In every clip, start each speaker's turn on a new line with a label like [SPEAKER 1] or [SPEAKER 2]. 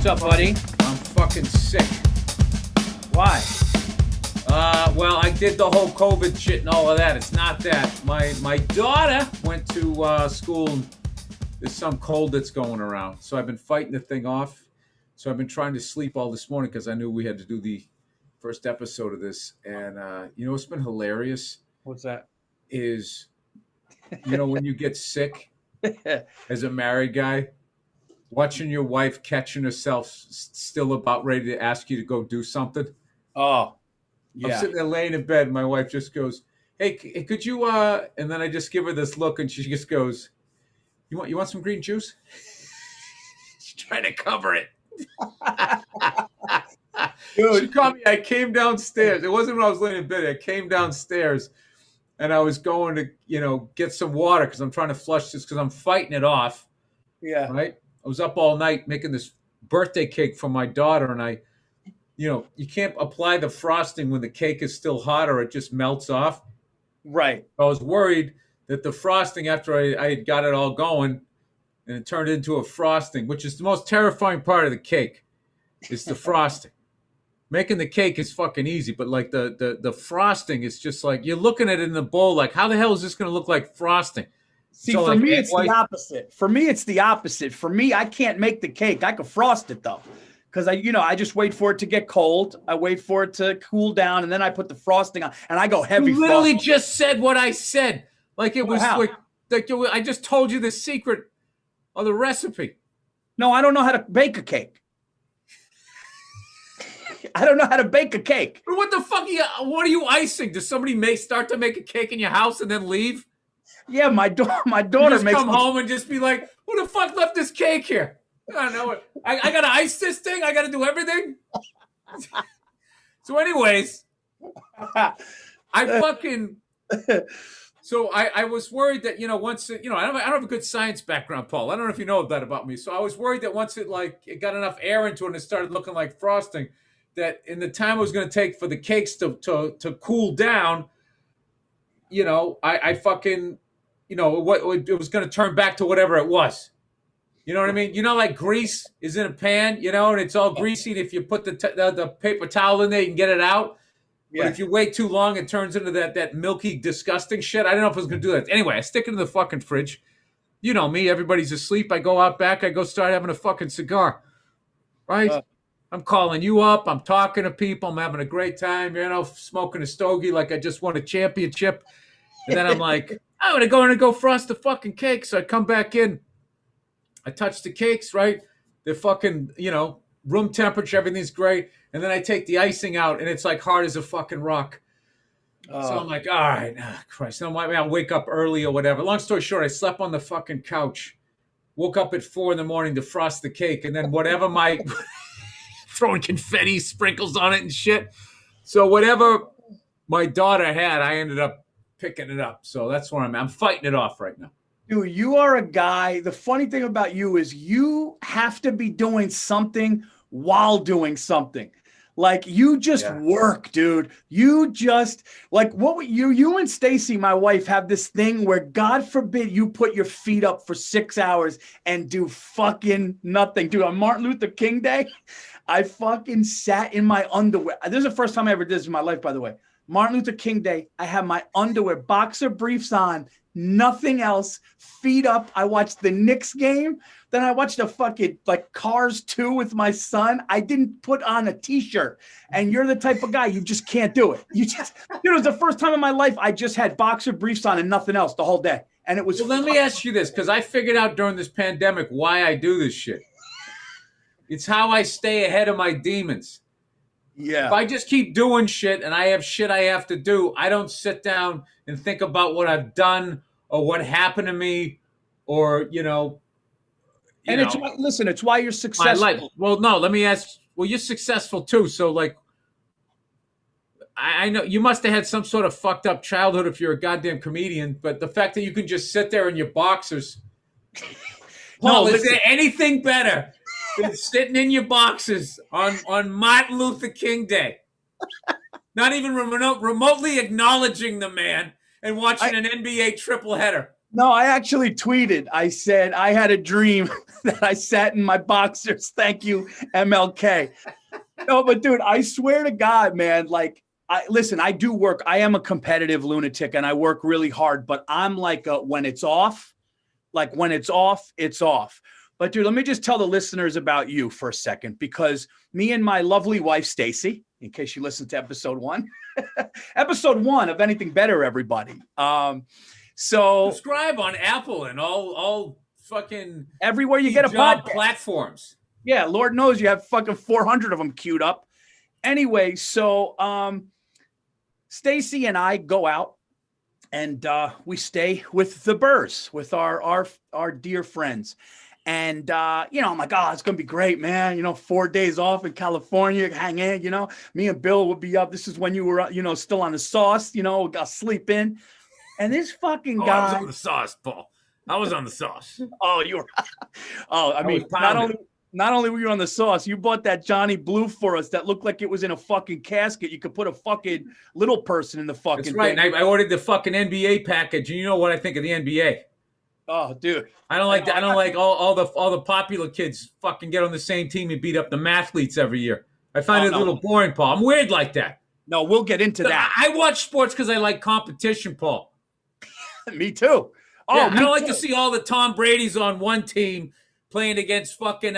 [SPEAKER 1] up, buddy?
[SPEAKER 2] I'm fucking sick.
[SPEAKER 1] Why?
[SPEAKER 2] Well, I did the whole COVID shit and all of that. It's not that. My daughter went to school. There's some cold that's going around, so I've been fighting the thing off. So I've been trying to sleep all this morning because I knew we had to do the first episode of this. And you know what's been hilarious
[SPEAKER 1] What's that?
[SPEAKER 2] is, when you get sick as a married guy, watching your wife catching herself still about ready to ask you to go do something.
[SPEAKER 1] Oh,
[SPEAKER 2] I'm
[SPEAKER 1] yeah.
[SPEAKER 2] sitting there laying in bed. And my wife just goes, "Hey, could you?" And then I just give her this look, and she just goes, "You want some green juice?" She's trying to cover it.
[SPEAKER 1] Dude.
[SPEAKER 2] She called me. I came downstairs. It wasn't when I was laying in bed. I came downstairs, and I was going to, get some water because I'm trying to flush this because I'm fighting it off.
[SPEAKER 1] Yeah.
[SPEAKER 2] Right. I was up all night making this birthday cake for my daughter, and you can't apply the frosting when the cake is still hot or it just melts off.
[SPEAKER 1] Right.
[SPEAKER 2] I was worried that the frosting, after I had got it all going, and it turned into a frosting, which is the most terrifying part of the cake, is the frosting. Making the cake is fucking easy, but like the frosting is just like you're looking at it in the bowl, like how the hell is this going to look like frosting?
[SPEAKER 1] See,
[SPEAKER 2] So,
[SPEAKER 1] for
[SPEAKER 2] like,
[SPEAKER 1] me,
[SPEAKER 2] egg
[SPEAKER 1] it's
[SPEAKER 2] white-
[SPEAKER 1] the opposite. For me, it's the opposite. For me, I can't make the cake. I can frost it though, because I just wait for it to get cold. I wait for it to cool down, and then I put the frosting on, and I go heavy.
[SPEAKER 2] You literally
[SPEAKER 1] frosting.
[SPEAKER 2] just said what I said. Like it was
[SPEAKER 1] How?
[SPEAKER 2] like I just told you the secret of the recipe.
[SPEAKER 1] No, I don't know how to bake a cake. I don't know how to bake a cake.
[SPEAKER 2] But what the fuck? What are you icing? Does somebody start to make a cake in your house and then leave?
[SPEAKER 1] Yeah, my
[SPEAKER 2] You
[SPEAKER 1] daughter
[SPEAKER 2] just
[SPEAKER 1] makes
[SPEAKER 2] come home and just be like, "Who the fuck left this cake here? I don't know it. I gotta ice this thing. I gotta do everything." So, anyways, I fucking. So I was worried that once I don't have a good science background, Paul. I don't know if you know that about me. So I was worried that once it got enough air into it and it started looking like frosting, that in the time it was going to take for the cakes to cool down, I fucking what it was going to turn back to whatever it was. You know what I mean? Like grease is in a pan, and it's all greasy. And if you put the paper towel in there, you can get it out.
[SPEAKER 1] Yeah.
[SPEAKER 2] But if you wait too long, it turns into that milky, disgusting shit. I don't know if I was going to do that. Anyway, I stick it in the fucking fridge. You know me. Everybody's asleep. I go out back. I go start having a fucking cigar. Right? I'm calling you up. I'm talking to people. I'm having a great time. Smoking a stogie like I just won a championship. And then I'm like, I'm going to go in and go frost the fucking cake. So I come back in. I touch the cakes, right? They're fucking, room temperature. Everything's great. And then I take the icing out, and it's like hard as a fucking rock. So I'm like, all right, Christ. Now I'll wake up early or whatever. Long story short, I slept on the fucking couch. Woke up at 4 a.m. to frost the cake. And then whatever throwing confetti sprinkles on it and shit. So whatever my daughter had, I ended up picking it up. So that's where I'm fighting it off right now.
[SPEAKER 1] Dude, you are a guy. The funny thing about you is you have to be doing something while doing something. Like you just work, dude. You just you and Stacy, my wife, have this thing where God forbid you put your feet up for 6 hours and do fucking nothing. Dude, on Martin Luther King Day, I fucking sat in my underwear. This is the first time I ever did this in my life, by the way. Martin Luther King Day, I had my underwear, boxer briefs on, nothing else, feet up. I watched the Knicks game. Then I watched a fucking Cars 2 with my son. I didn't put on a t-shirt. And you're the type of guy, you just can't do it. It was the first time in my life I just had boxer briefs on and nothing else the whole day. And it was.
[SPEAKER 2] Well, let me ask you this, because I figured out during this pandemic why I do this shit. It's how I stay ahead of my demons.
[SPEAKER 1] Yeah.
[SPEAKER 2] If I just keep doing shit and I have shit I have to do, I don't sit down and think about what I've done or what happened to me or,
[SPEAKER 1] it's why you're successful.
[SPEAKER 2] my life. Well, no, let me ask. Well, you're successful too. So I know you must have had some sort of fucked up childhood if you're a goddamn comedian, but the fact that you can just sit there in your boxers. Paul, is there anything better than sitting in your boxers on Martin Luther King Day? Not even remotely acknowledging the man and watching an NBA triple header.
[SPEAKER 1] No, I actually tweeted. I said I had a dream that I sat in my boxers. Thank you, MLK. No, but dude, I swear to God, man, like listen, I do work. I am a competitive lunatic and I work really hard, but I'm like when it's off, it's off. But dude, let me just tell the listeners about you for a second, because me and my lovely wife, Stacy, in case you listened to episode 1, episode 1 of Anything Better, everybody. So
[SPEAKER 2] subscribe on Apple and all fucking
[SPEAKER 1] everywhere you get a podcast
[SPEAKER 2] platforms.
[SPEAKER 1] Yeah, Lord knows you have fucking 400 of them queued up. Anyway, so Stacy and I go out and we stay with the Burrs, with our dear friends. And, I'm like, oh, it's going to be great, man. 4 days off in California, hang in, me and Bill would be up. This is when you were, still on the sauce, I'll sleep in. And this fucking guy.
[SPEAKER 2] I was on the sauce, Paul. I was on the sauce.
[SPEAKER 1] Oh, you were. Oh, I mean, not only were you on the sauce, you bought that Johnny Blue for us that looked like it was in a fucking casket. You could put a fucking little person in the fucking
[SPEAKER 2] That's right.
[SPEAKER 1] thing.
[SPEAKER 2] I ordered the fucking NBA package, and you know what I think of the NBA.
[SPEAKER 1] Oh, dude.
[SPEAKER 2] I don't like all the popular kids fucking get on the same team and beat up the mathletes every year. I find it a little boring, Paul. I'm weird like that.
[SPEAKER 1] No, we'll get into that.
[SPEAKER 2] I watch sports because I like competition, Paul.
[SPEAKER 1] Me too. Oh,
[SPEAKER 2] yeah, I don't like to see all the Tom Brady's on one team playing against fucking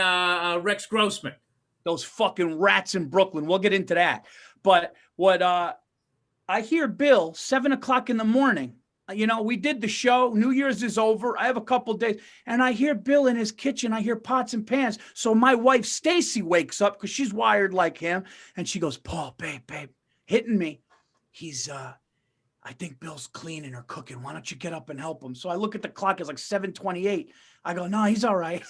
[SPEAKER 2] Rex Grossman.
[SPEAKER 1] Those fucking rats in Brooklyn. We'll get into that. But what I hear Bill, 7:00 in the morning. We did the show. New Year's is over. I have a couple days. And I hear Bill in his kitchen. I hear pots and pans. So my wife, Stacy, wakes up because she's wired like him. And she goes, Paul, babe, hitting me. He's, I think Bill's cleaning or cooking. Why don't you get up and help him? So I look at the clock. It's like 7:28. I go, no, he's all right.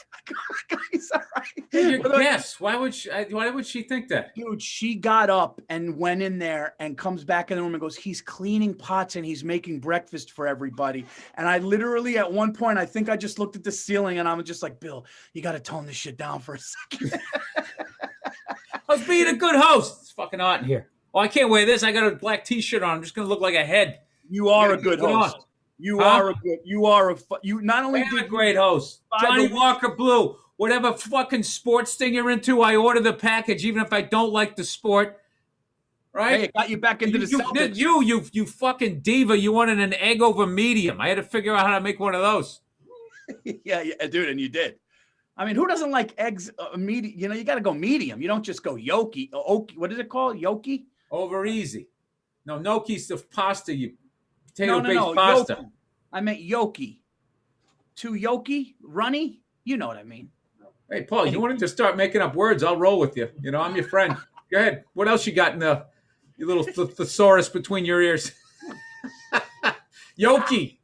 [SPEAKER 1] He's all right.
[SPEAKER 2] Yes. Why would she think that?
[SPEAKER 1] Dude, she got up and went in there and comes back in the room and goes, he's cleaning pots and he's making breakfast for everybody. And I literally, at one point, I think I just looked at the ceiling and I'm just like, Bill, you got to tone this shit down for a second.
[SPEAKER 2] I was being a good host. It's fucking hot in here. Oh, I can't wear this. I got a black T-shirt on. I'm just going to look like a head.
[SPEAKER 1] You are a good host. You not only
[SPEAKER 2] a great host. Johnny Walker Blue, whatever fucking sports thing you're into, I order the package, even if I don't like the sport. Right?
[SPEAKER 1] Hey, it got you back into the Celtics.
[SPEAKER 2] You fucking diva. You wanted an egg over medium. I had to figure out how to make one of those.
[SPEAKER 1] yeah, dude, and you did. I mean, who doesn't like eggs medium? You got to go medium. You don't just go yoki. What is it called? Yoki?
[SPEAKER 2] Over easy. No, gnocchi's the pasta, potato-based pasta.
[SPEAKER 1] Yoki. I meant yoki. Too yoki? Runny? You know what I mean.
[SPEAKER 2] Hey, Paul, you wanted to start making up words, I'll roll with you. I'm your friend. Go ahead. What else you got in your little thesaurus between your ears? Yoki.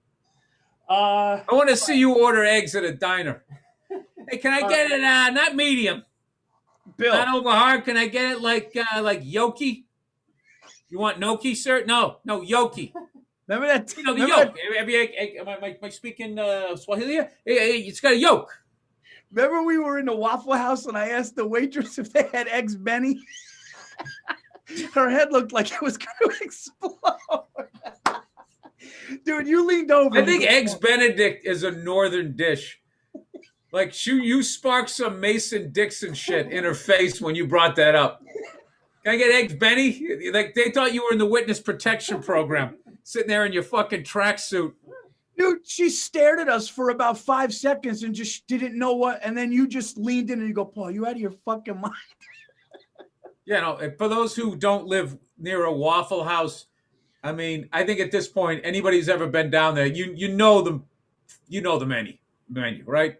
[SPEAKER 2] I want to see you order eggs at a diner. Hey, can I get it not medium?
[SPEAKER 1] Bill.
[SPEAKER 2] Not over hard. Can I get it like yoki? You want gnocchi, sir? No, yoki.
[SPEAKER 1] Remember that?
[SPEAKER 2] The yolk. Am I speaking Swahili? It's got a yolk.
[SPEAKER 1] Remember we were in the Waffle House and I asked the waitress if they had eggs Benny? Her head looked like it was going to explode. Dude, you leaned over.
[SPEAKER 2] I think Eggs Benedict is a northern dish. Like you sparked some Mason Dixon shit in her face when you brought that up. Can I get Eggs Benny? Like they thought you were in the witness protection program, sitting there in your fucking tracksuit.
[SPEAKER 1] Dude, she stared at us for about 5 seconds and just didn't know what. And then you just leaned in and you go, Paul, you out of your fucking mind?
[SPEAKER 2] Yeah, no. For those who don't live near a Waffle House, I mean, I think at this point, anybody who's ever been down there, you know the menu, right?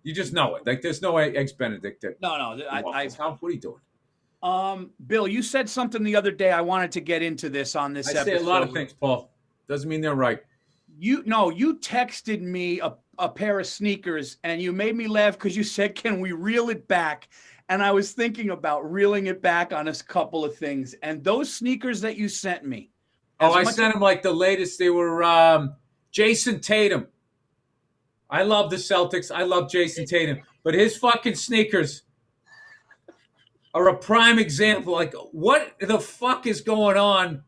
[SPEAKER 2] You just know it. Like there's no Eggs Benedict.
[SPEAKER 1] No.
[SPEAKER 2] What are you doing?
[SPEAKER 1] Bill, you said something the other day. I wanted to get into this on this episode.
[SPEAKER 2] I say a lot of things, Paul. Doesn't mean they're right.
[SPEAKER 1] You texted me a pair of sneakers and you made me laugh because you said, can we reel it back? And I was thinking about reeling it back on a couple of things. And those sneakers that you sent me.
[SPEAKER 2] I sent them like the latest. They were Jason Tatum. I love the Celtics. I love Jason Tatum. But his fucking sneakers are a prime example. Like, what the fuck is going on?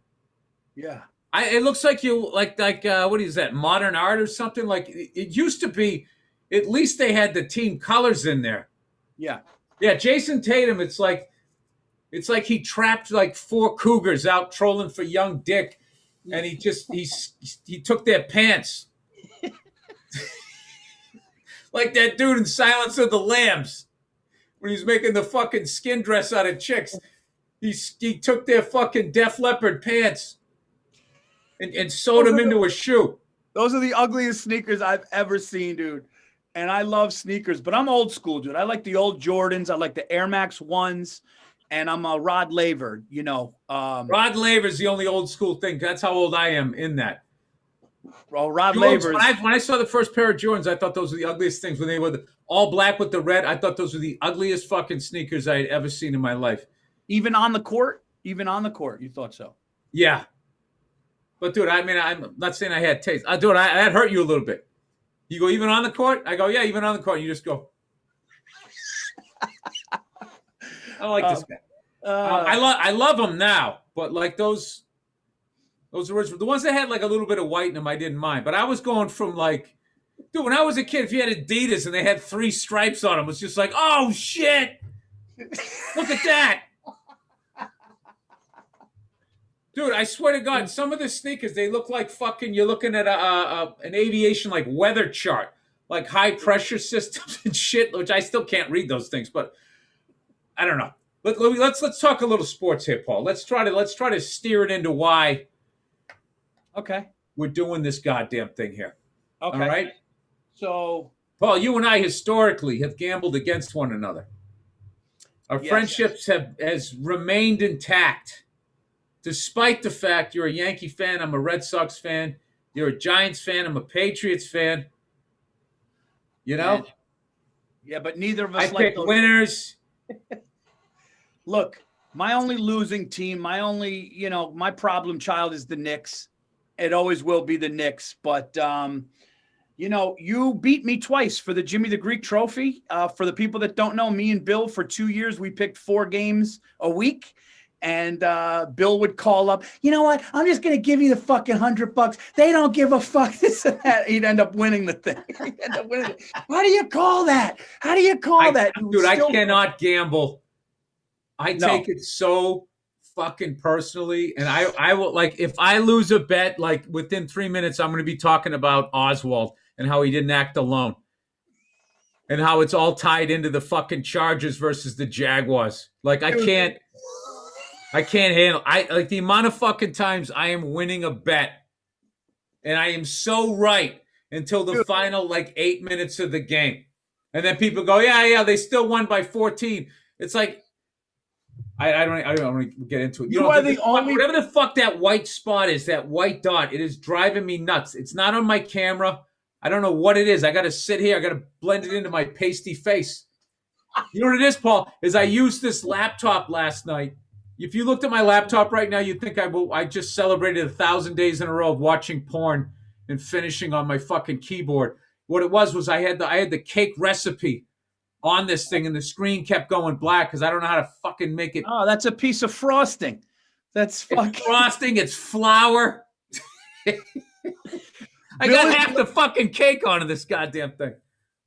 [SPEAKER 1] Yeah.
[SPEAKER 2] It looks like you like what is that, modern art or something? Like it used to be. At least they had the team colors in there.
[SPEAKER 1] Yeah.
[SPEAKER 2] Yeah, Jason Tatum. It's like he trapped like 4 cougars out trolling for young Dick, and he took their pants like that dude in Silence of the Lambs when he's making the fucking skin dress out of chicks. He took their fucking Def Leppard pants and sewed them into a shoe.
[SPEAKER 1] Those are the ugliest sneakers I've ever seen, dude. And I love sneakers, but I'm old school, dude. I like the old Jordans. I like the Air Max 1s, and I'm a Rod Laver,
[SPEAKER 2] Rod Laver's the only old school thing. That's how old I am in that.
[SPEAKER 1] Well, Rod Laver.
[SPEAKER 2] When I saw the first pair of Jordans, I thought those were the ugliest things. When they were all black with the red, I thought those were the ugliest fucking sneakers I had ever seen in my life.
[SPEAKER 1] Even on the court, you thought so?
[SPEAKER 2] Yeah. But dude, I mean, I'm not saying I had taste. Dude, that hurt you a little bit. You go, even on the court? I go, yeah, even on the court. You just go. I don't like this guy. I love them now, but like those original, the ones that had like a little bit of white in them, I didn't mind. But I was going from like, dude, when I was a kid, if you had Adidas and they had 3 stripes on them, it was just like, oh shit, look at that. Dude, I swear to God, some of the sneakers, they look like fucking, you're looking at an aviation like weather chart, like high pressure systems and shit, which I still can't read those things, but I don't know. Let's talk a little sports here, Paul. Let's try to steer it into why we're doing this goddamn thing here.
[SPEAKER 1] Okay.
[SPEAKER 2] All right?
[SPEAKER 1] So,
[SPEAKER 2] Paul, you and I historically have gambled against one another. Our friendships has remained intact. Despite the fact you're a Yankee fan, I'm a Red Sox fan. You're a Giants fan, I'm a Patriots fan. You know?
[SPEAKER 1] Yeah, but neither of us
[SPEAKER 2] I pick winners.
[SPEAKER 1] Look, my only losing team, my problem child is the Knicks. It always will be the Knicks. But, you beat me twice for the Jimmy the Greek trophy. For the people that don't know, me and Bill, for 2 years, we picked 4 games a week. And Bill would call up, you know what? I'm just going to give you the fucking $100. They don't give a fuck, this and that. He'd end up winning the thing. How do you call that?
[SPEAKER 2] Dude, I cannot gamble. I take it so fucking personally. And I will, like, if I lose a bet, like within 3 minutes, I'm going to be talking about Oswald and how he didn't act alone. And how it's all tied into the fucking Chargers versus the Jaguars. Like, I can't handle. Like the amount of fucking times I am winning a bet, and I am so right until the final like 8 minutes of the game, and then people go, yeah, they still won by 14. It's like I don't want to get into it.
[SPEAKER 1] You are the only
[SPEAKER 2] whatever the fuck that white spot is, that white dot. It is driving me nuts. It's not on my camera. I don't know what it is. I got to sit here. I got to blend it into my pasty face. You know what it is, Paul? Is I used this laptop last night. If you looked at my laptop right now, you'd think I just celebrated 1,000 days in a row of watching porn and finishing on my fucking keyboard. What it was I had the cake recipe on this thing, and the screen kept going black because I don't know how to fucking make it.
[SPEAKER 1] Oh, that's a piece of frosting. It's
[SPEAKER 2] frosting. It's flour. I got half the fucking cake onto this goddamn thing.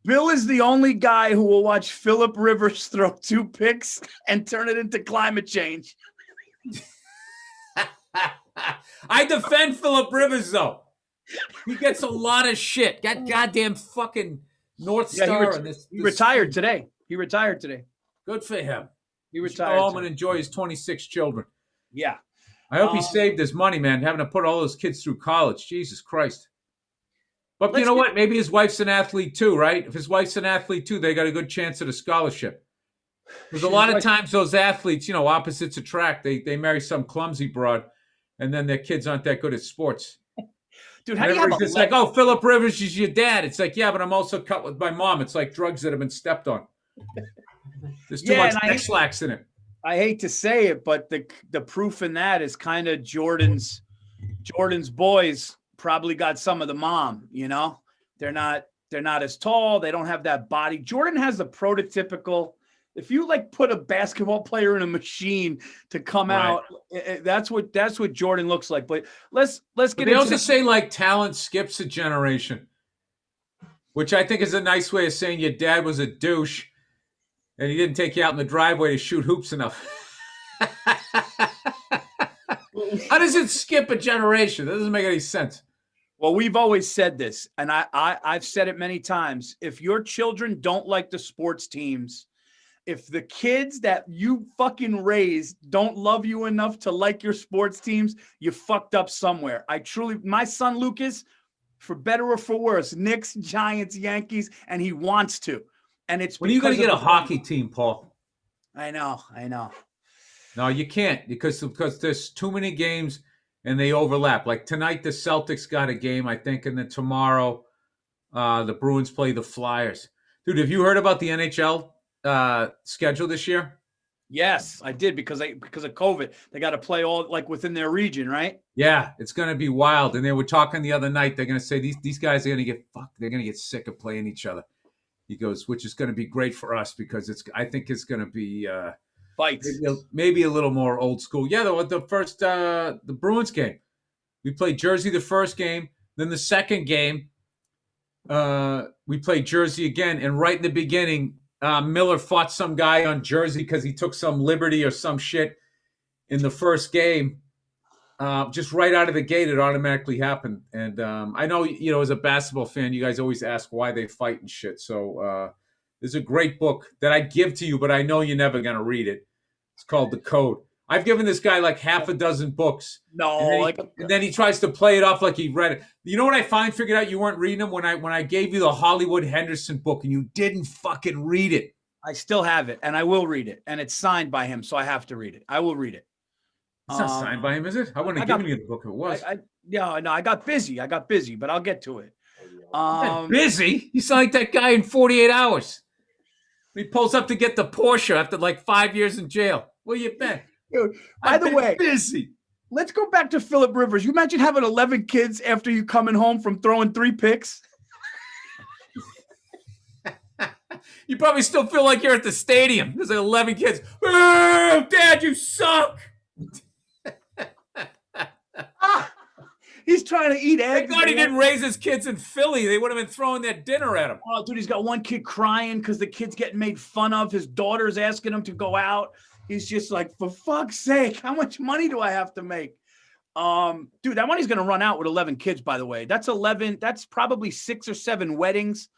[SPEAKER 1] Bill is the only guy who will watch Phillip Rivers throw 2 picks and turn it into climate change.
[SPEAKER 2] I defend Phillip Rivers, though. He gets a lot of shit. Got goddamn fucking North Star.
[SPEAKER 1] He retired today.
[SPEAKER 2] Good for him.
[SPEAKER 1] He retired.
[SPEAKER 2] Go home and enjoy his 26 children.
[SPEAKER 1] Yeah.
[SPEAKER 2] I hope he saved his money, man, having to put all those kids through college. Jesus Christ. But you know what? Maybe his wife's an athlete too, right? If his wife's an athlete too, they got a good chance at a scholarship. Because a lot of times those athletes, opposites attract. They marry some clumsy broad, and then their kids aren't that good at sports.
[SPEAKER 1] Dude, how do you have
[SPEAKER 2] it's like, oh, Phillip Rivers is your dad. It's like, yeah, but I'm also cut with my mom. It's like drugs that have been stepped on. There's too much X-Lax in it.
[SPEAKER 1] I hate to say it, but the proof in that is kind of Jordan's boys probably got some of the mom, they're not as tall. They don't have that body. Jordan has the prototypical If you like put a basketball player in a machine to come out, that's what Jordan looks like. But let's get.
[SPEAKER 2] They also say like talent skips a generation, which I think is a nice way of saying your dad was a douche and he didn't take you out in the driveway to shoot hoops enough. How does it skip a generation? That doesn't make any sense.
[SPEAKER 1] Well, we've always said this, and I've said it many times. If your children don't like the sports teams, if the kids that you fucking raised don't love you enough to like your sports teams, you fucked up somewhere. My son Lucas, for better or for worse, Knicks, Giants, Yankees, and he wants to. And it's
[SPEAKER 2] when are you going to get a hockey team, Paul?
[SPEAKER 1] I know.
[SPEAKER 2] No, you can't because there's too many games and they overlap. Like tonight, the Celtics got a game, I think, and then tomorrow, the Bruins play the Flyers. Dude, have you heard about the NHL schedule this year?
[SPEAKER 1] Yes, I did because of COVID. They got to play all like within their region, right?
[SPEAKER 2] Yeah, it's going to be wild. And they were talking the other night. They're going to say these guys are going to get fucked. They're going to get sick of playing each other. He goes, which is going to be great for us because I think it's going to be
[SPEAKER 1] fights,
[SPEAKER 2] maybe a little more old school. Yeah, the first the Bruins game, we played Jersey the first game. Then the second game, we played Jersey again. And right in the beginning, Miller fought some guy on Jersey because he took some liberty or some shit in the first game. Just right out of the gate, it automatically happened. And I know, as a basketball fan, you guys always ask why they fight and shit. So there's a great book that I'd give to you, but I know you're never going to read it. It's called The Code. I've given this guy like half a dozen books.
[SPEAKER 1] No,
[SPEAKER 2] and then he tries to play it off like he read it. You know what I figured out you weren't reading them when I gave you the Hollywood Henderson book and you didn't fucking read it.
[SPEAKER 1] I still have it and I will read it. And it's signed by him, so I have to read it. I will read it.
[SPEAKER 2] It's not signed by him, is it? I wouldn't have given you the book if it was.
[SPEAKER 1] I got busy, but I'll get to it.
[SPEAKER 2] Busy? You sound like that guy in 48 Hours. He pulls up to get the Porsche after like 5 years in jail. Where you been?
[SPEAKER 1] Dude, by the way,
[SPEAKER 2] busy.
[SPEAKER 1] Let's go back to Phillip Rivers. You imagine having 11 kids after you coming home from throwing 3 picks?
[SPEAKER 2] You probably still feel like you're at the stadium. There's like 11 kids. Oh, Dad, you suck.
[SPEAKER 1] He's trying to eat eggs.
[SPEAKER 2] Thank God he didn't raise his kids in Philly. They would have been throwing that dinner at him.
[SPEAKER 1] Oh, dude, he's got one kid crying because the kid's getting made fun of. His daughter's asking him to go out. He's just like, for fuck's sake, how much money do I have to make? Dude, that money's going to run out with 11 kids, by the way. That's 11. That's probably 6 or 7 weddings.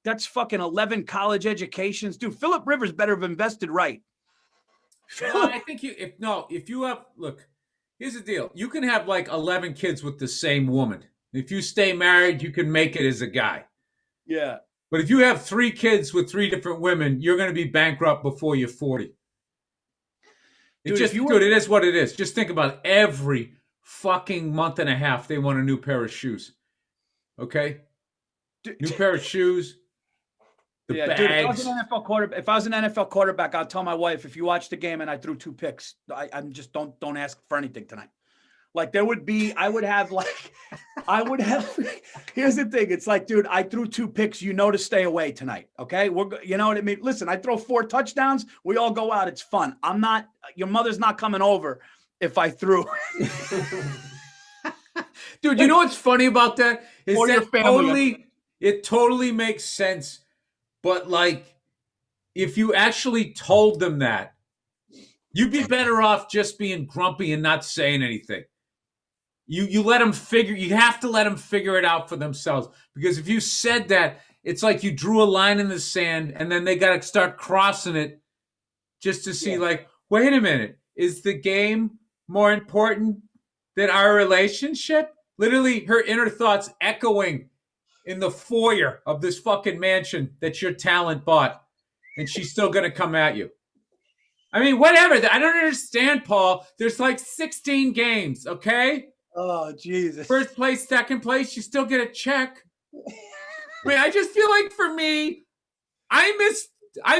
[SPEAKER 1] That's fucking 11 college educations. Dude, Phillip Rivers better have invested right.
[SPEAKER 2] I think if you have, look, here's the deal. You can have like 11 kids with the same woman. If you stay married, you can make it as a guy.
[SPEAKER 1] Yeah.
[SPEAKER 2] But if you have 3 kids with 3 different women, you're going to be bankrupt before you're 40. It is what it is. Just think about it. Every fucking month and a half, they want a new pair of shoes. Okay? New pair of shoes. The bags. Dude, if
[SPEAKER 1] I was an NFL quarterback, I'll tell my wife, if you watch the game and I threw 2 picks, I'm just don't ask for anything tonight. Like here's the thing. It's like, dude, I threw 2 picks, to stay away tonight. Okay. You know what I mean? Listen, I throw 4 touchdowns. We all go out. It's fun. Your mother's not coming over if I threw.
[SPEAKER 2] Dude, you know what's funny about that? Is that it totally makes sense. But like, if you actually told them that, you'd be better off just being grumpy and not saying anything. You let them you have to let them figure it out for themselves. Because if you said that, it's like you drew a line in the sand and then they got to start crossing it just to see like, wait a minute, is the game more important than our relationship? Literally her inner thoughts echoing in the foyer of this fucking mansion that your talent bought. And she's still going to come at you. I mean, whatever. I don't understand, Paul. There's like 16 games, okay?
[SPEAKER 1] Oh, Jesus.
[SPEAKER 2] First place, second place, you still get a check. I mean, I just feel like for me, I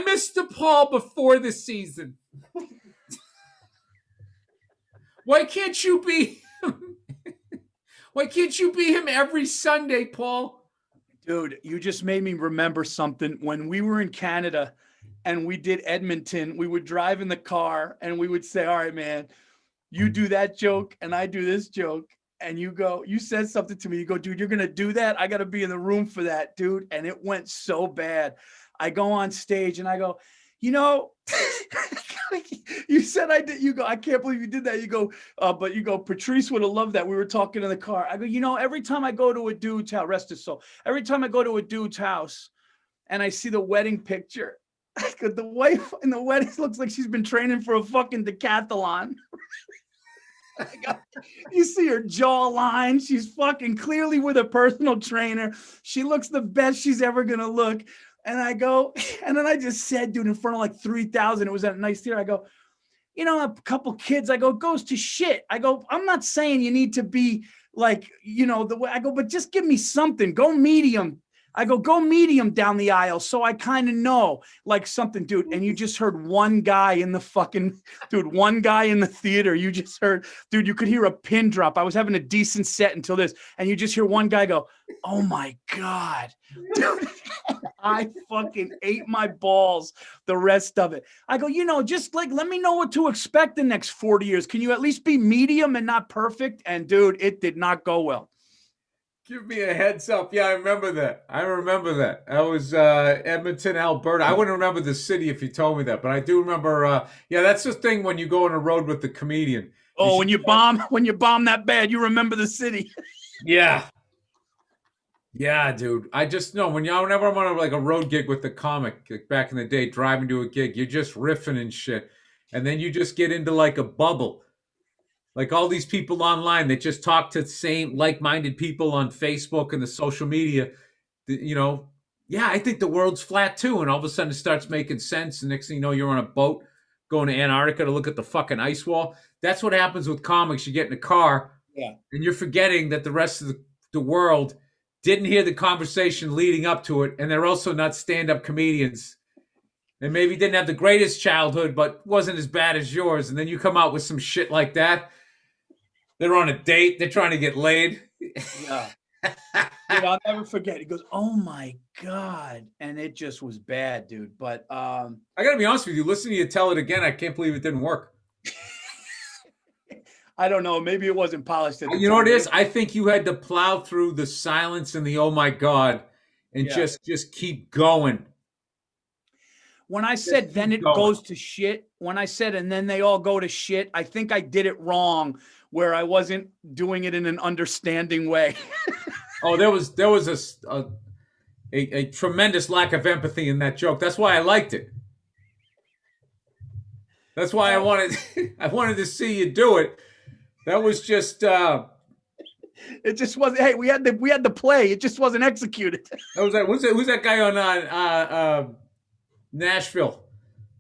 [SPEAKER 2] missed the Paul before the season. Why can't you be him? Why can't you be him every Sunday, Paul?
[SPEAKER 1] Dude, you just made me remember something. When we were in Canada and we did Edmonton. We would drive in the car and we would say, all right, man, you do that joke and I do this joke. And you said something to me. You go, dude, you're going to do that? I got to be in the room for that, dude. And it went so bad. I go on stage and I go, you know, you said I did. You go, I can't believe you did that. You go, but you go, Patrice would have loved that. We were talking in the car. I go, you know, every time I go to a dude's house, rest his soul, every time I go to a dude's house and I see the wedding picture, the wife in the wedding looks like she's been training for a fucking decathlon. You see her jawline. She's fucking clearly with a personal trainer. She looks the best she's ever going to look. And I go, and then I just said, dude, in front of like 3,000, it was at a nice theater. I go, you know, a couple kids, I go, goes to shit. I go, I'm not saying you need to be like, you know, the way I go, but just give me something. Go medium. I go medium down the aisle. So I kind of know like something, dude. And you just heard one guy in the theater. You just heard, dude, you could hear a pin drop. I was having a decent set until this. And you just hear one guy go, oh my God, dude. I fucking ate my balls the rest of it. I go, you know, just like, let me know what to expect the next 40 years. Can you at least be medium and not perfect? And dude, it did not go well.
[SPEAKER 2] Give me a heads up. Yeah, I remember that. That was Edmonton, Alberta. I wouldn't remember the city if you told me that, but I do remember. Yeah, that's the thing when you go on a road with the comedian.
[SPEAKER 1] Oh, when you bomb that bad, you remember the city.
[SPEAKER 2] Yeah. Yeah, dude. I just know whenever I'm on like a road gig with the comic, like back in the day, driving to a gig, you're just riffing and shit, and then you just get into like a bubble. Like all these people online that just talk to the same like-minded people on Facebook and the social media, you know, yeah, I think the world's flat too. And all of a sudden it starts making sense. And next thing you know, you're on a boat going to Antarctica to look at the fucking ice wall. That's what happens with comics. You get in a car and you're forgetting that the rest of the world didn't hear the conversation leading up to it. And they're also not stand-up comedians. They maybe didn't have the greatest childhood, but wasn't as bad as yours. And then you come out with some shit like that. They're on a date. They're trying to get laid.
[SPEAKER 1] Yeah. Dude, I'll never forget. He goes, oh my God. And it just was bad, dude. But
[SPEAKER 2] I got to be honest with you. Listening to you tell it again, I can't believe it didn't work.
[SPEAKER 1] I don't know. Maybe it wasn't polished.
[SPEAKER 2] You know what it is? I think you had to plow through the silence and the oh my God and just keep going.
[SPEAKER 1] When I said then it goes to shit, when I said and then they all go to shit, I think I did it wrong where I wasn't doing it in an understanding way.
[SPEAKER 2] Oh, there was a tremendous lack of empathy in that joke. That's why I liked it. That's why I wanted to see you do it. That was just
[SPEAKER 1] it just wasn't. Hey, we had the play. It just wasn't executed.
[SPEAKER 2] Who's that guy on Nashville?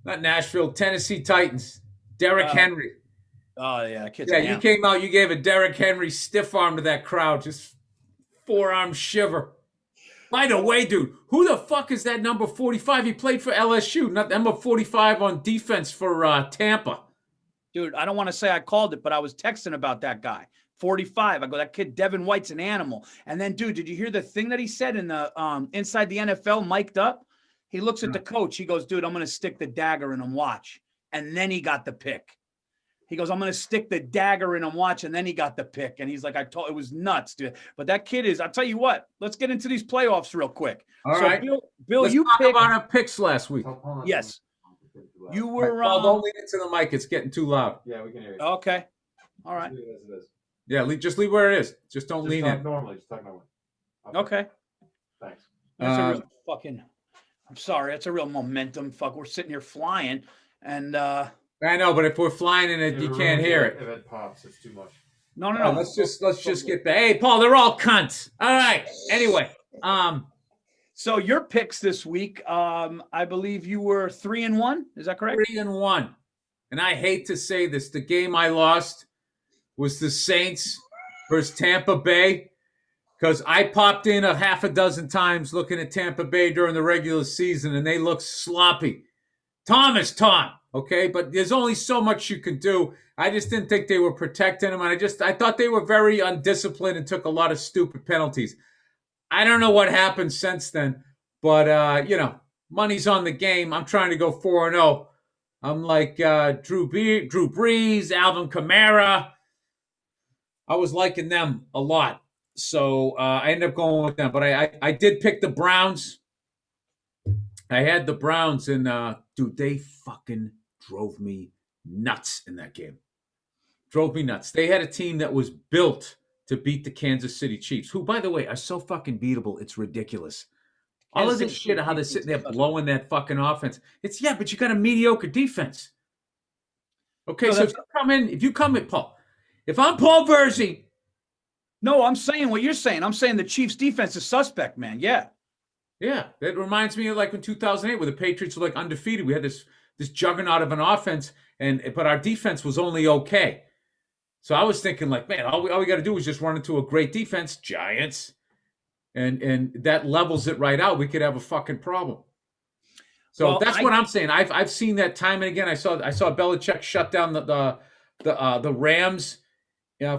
[SPEAKER 2] Not Nashville, Tennessee Titans. Derrick Henry.
[SPEAKER 1] Oh yeah,
[SPEAKER 2] you came out. You gave a Derrick Henry stiff arm to that crowd, just forearm shiver. By the way, dude, who the fuck is that number 45? He played for LSU, not number 45 on defense for Tampa.
[SPEAKER 1] Dude, I don't want to say I called it, but I was texting about that guy. 45. I go, that kid Devin White's an animal. And then, dude, did you hear the thing that he said in the inside the NFL, mic'd up? He looks at the coach. He goes, dude, I'm going to stick the dagger in him. Watch. And then he got the pick. He goes, I'm going to stick the dagger in him, watch, and then he got the pick. And he's like, it was nuts, dude. But that kid is, I'll tell you what, let's get into these playoffs real quick.
[SPEAKER 2] All right.
[SPEAKER 1] Bill,
[SPEAKER 2] let's
[SPEAKER 1] you
[SPEAKER 2] talk about our picks last week.
[SPEAKER 1] Yes. You were.
[SPEAKER 2] Well, don't lean into the mic. It's getting too loud.
[SPEAKER 3] Yeah, we can hear you.
[SPEAKER 1] Okay. All right.
[SPEAKER 2] Yeah, just leave where it is. Just don't lean in.
[SPEAKER 3] Normally, just talk normally.
[SPEAKER 1] Okay.
[SPEAKER 3] Thanks.
[SPEAKER 1] That's a real fucking, I'm sorry. That's a real momentum. Fuck, we're sitting here flying. And,
[SPEAKER 2] I know, but if we're flying in it, you can't hear it.
[SPEAKER 3] If it pops, it's too much.
[SPEAKER 1] No.
[SPEAKER 2] Let's just get the. Hey, Paul, they're all cunts. All right. Anyway,
[SPEAKER 1] so your picks this week, I believe you were 3-1. Is that correct?
[SPEAKER 2] 3-1. And I hate to say this, the game I lost was the Saints versus Tampa Bay, because I popped in a half a dozen times looking at Tampa Bay during the regular season, and they looked sloppy. Tom is Tom. Okay, but there's only so much you can do. I just didn't think they were protecting him. And I thought they were very undisciplined and took a lot of stupid penalties. I don't know what happened since then, but money's on the game. I'm trying to go 4-0. I'm like Drew Brees, Alvin Kamara. I was liking them a lot. So I ended up going with them. But I did pick the Browns. I had the Browns, and dude, they fucking drove me nuts in that game. Drove me nuts. They had a team that was built to beat the Kansas City Chiefs, who, by the way, are so fucking beatable. It's ridiculous. All of this shit, how they're sitting there blowing that fucking offense. But you got a mediocre defense. Okay, no, so if you come in, Paul, if I'm Paul Verzi.
[SPEAKER 1] No, I'm saying what you're saying. I'm saying the Chiefs defense is suspect, man. Yeah.
[SPEAKER 2] Yeah, it reminds me of like in 2008 where the Patriots were like undefeated. We had this juggernaut of an offense, but our defense was only okay. So I was thinking like, man, all we got to do is just run into a great defense, Giants, and that levels it right out. We could have a fucking problem. So that's what I'm saying. I've seen that time and again. I saw Belichick shut down the Rams.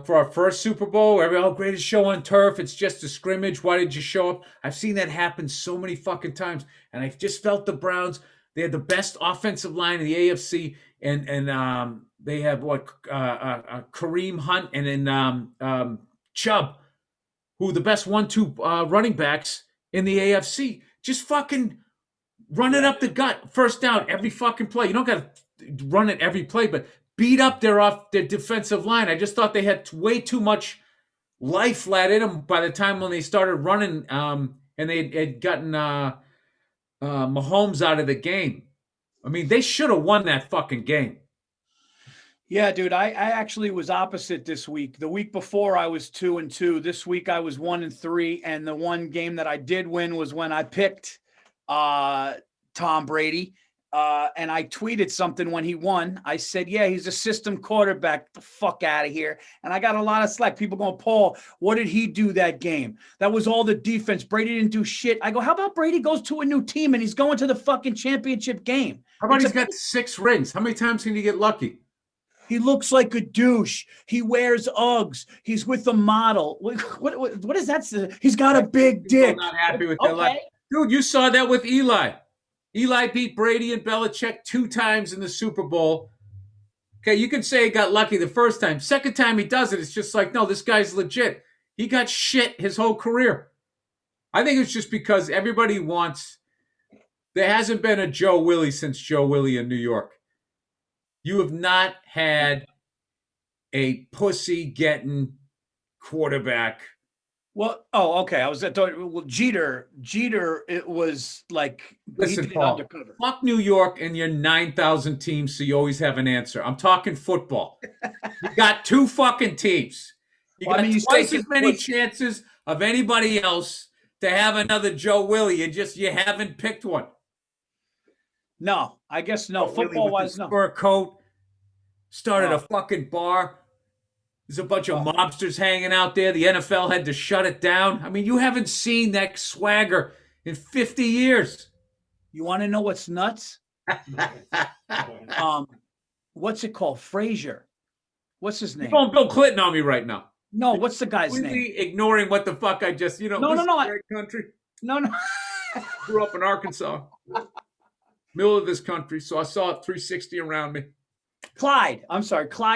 [SPEAKER 2] For our first Super Bowl, greatest show on turf. It's just a scrimmage. Why did you show up? I've seen that happen so many fucking times. And I just felt the Browns, they had the best offensive line in the AFC. And they have Kareem Hunt and then Chubb, who are the best 1-2 running backs in the AFC. Just fucking run it up the gut. First down every fucking play. You don't got to run it every play, but beat up their defensive line. I just thought they had way too much life let in them by the time when they started running, and they had gotten Mahomes out of the game. I mean, they should have won that fucking game.
[SPEAKER 1] Yeah, dude, I actually was opposite this week. The week before I was 2-2. This week I was 1-3, and the one game that I did win was when I picked Tom Brady. And I tweeted something when he won. I said, yeah, he's a system quarterback. Get the fuck out of here. And I got a lot of slack. People going, Paul, what did he do that game? That was all the defense. Brady didn't do shit. I go, how about Brady goes to a new team and he's going to the fucking championship game?
[SPEAKER 2] How about he's got 6 rings? How many times can he get lucky?
[SPEAKER 1] He looks like a douche. He wears Uggs. He's with a model. What is that? He's got a big dick.
[SPEAKER 2] I'm not happy with that life. Dude, you saw that with Eli. Eli beat Brady and Belichick 2 times in the Super Bowl. Okay, you can say he got lucky the first time. Second time he does it, it's just like, no, this guy's legit. He got shit his whole career. I think it's just because everybody wants... There hasn't been a Joe Willie since Joe Willie in New York. You have not had a pussy-getting quarterback.
[SPEAKER 1] Well, okay. I was well, Jeter, it was like,
[SPEAKER 2] listen, Paul, fuck New York and your 9,000 teams, so you always have an answer. I'm talking football. You got 2 fucking teams. You got twice as many chances of anybody else to have another Joe Willie, and just you haven't picked one.
[SPEAKER 1] No, I guess no. Football-wise, no.
[SPEAKER 2] Fur coat, started a fucking bar. There's a bunch of mobsters hanging out there. The NFL had to shut it down. I mean, you haven't seen that swagger in 50 years.
[SPEAKER 1] You want to know what's nuts? What's it called? Frazier. What's his name?
[SPEAKER 2] You're going Bill Clinton on me right now.
[SPEAKER 1] No, what's the guy's name?
[SPEAKER 2] Ignoring what the fuck I just,
[SPEAKER 1] No.
[SPEAKER 2] Great country.
[SPEAKER 1] No.
[SPEAKER 2] Grew up in Arkansas. Middle of this country, so I saw it 360 around me. Clyde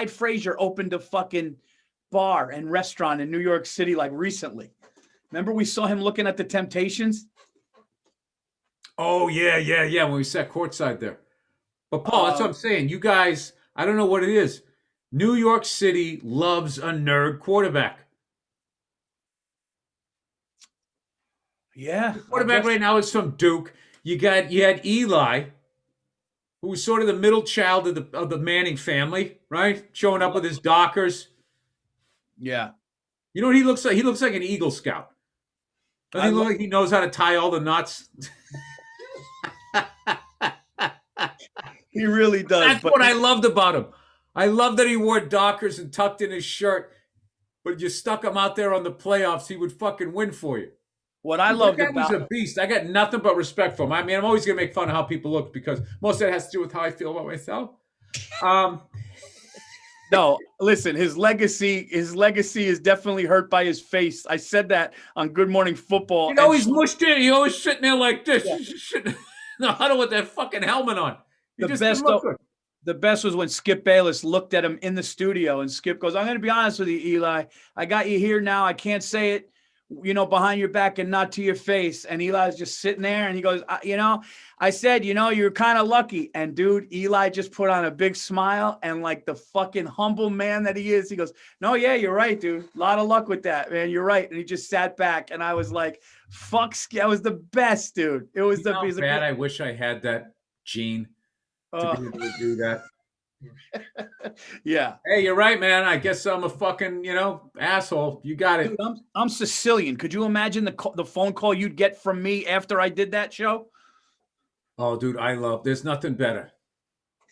[SPEAKER 2] Frazier opened a fucking bar and restaurant in New York City like recently. Remember we saw him looking at the Temptations? Oh, yeah, when we sat courtside there. But Paul, that's what I'm saying. You guys, I don't know what it is. New York City loves a nerd quarterback.
[SPEAKER 1] Yeah.
[SPEAKER 2] The quarterback right now is from Duke. You had Eli, who was sort of the middle child of the Manning family, right? Showing up with his Dockers.
[SPEAKER 1] Yeah.
[SPEAKER 2] You know what he looks like? He looks like an Eagle Scout. Doesn't he look like he knows how to tie all the knots?
[SPEAKER 1] He really does.
[SPEAKER 2] That's what I loved about him. I love that he wore Dockers and tucked in his shirt, but you stuck him out there on the playoffs, he would fucking win for you.
[SPEAKER 1] What I loved about
[SPEAKER 2] him, he's a beast. I got nothing but respect for him. I mean, I'm always gonna make fun of how people look because most of that has to do with how I feel about myself.
[SPEAKER 1] No, listen, his legacy is definitely hurt by his face. I said that on Good Morning Football.
[SPEAKER 2] He's always mushed in. He always sitting there like this.
[SPEAKER 1] Yeah.
[SPEAKER 2] No, I don't want that fucking helmet on. You
[SPEAKER 1] The
[SPEAKER 2] just
[SPEAKER 1] best
[SPEAKER 2] didn't look good.
[SPEAKER 1] The best was when Skip Bayless looked at him in the studio, and Skip goes, "I'm going to be honest with you, Eli. I got you here now. I can't say it, behind your back and not to your face." And Eli's just sitting there, and he goes, I said, you're kind of lucky." And dude, Eli just put on a big smile, and like the fucking humble man that he is, he goes, "No, yeah, you're right, dude. A lot of luck with that, man. You're right." And he just sat back, and I was like, "Fuck, that was the best, dude. It was
[SPEAKER 2] How bad I wish I had that gene to be able to do that.
[SPEAKER 1] Yeah.
[SPEAKER 2] Hey, you're right, man. I guess I'm a fucking, asshole. You got it.
[SPEAKER 1] Dude, I'm Sicilian. Could you imagine the phone call you'd get from me after I did that show?
[SPEAKER 2] Oh, dude, there's nothing better.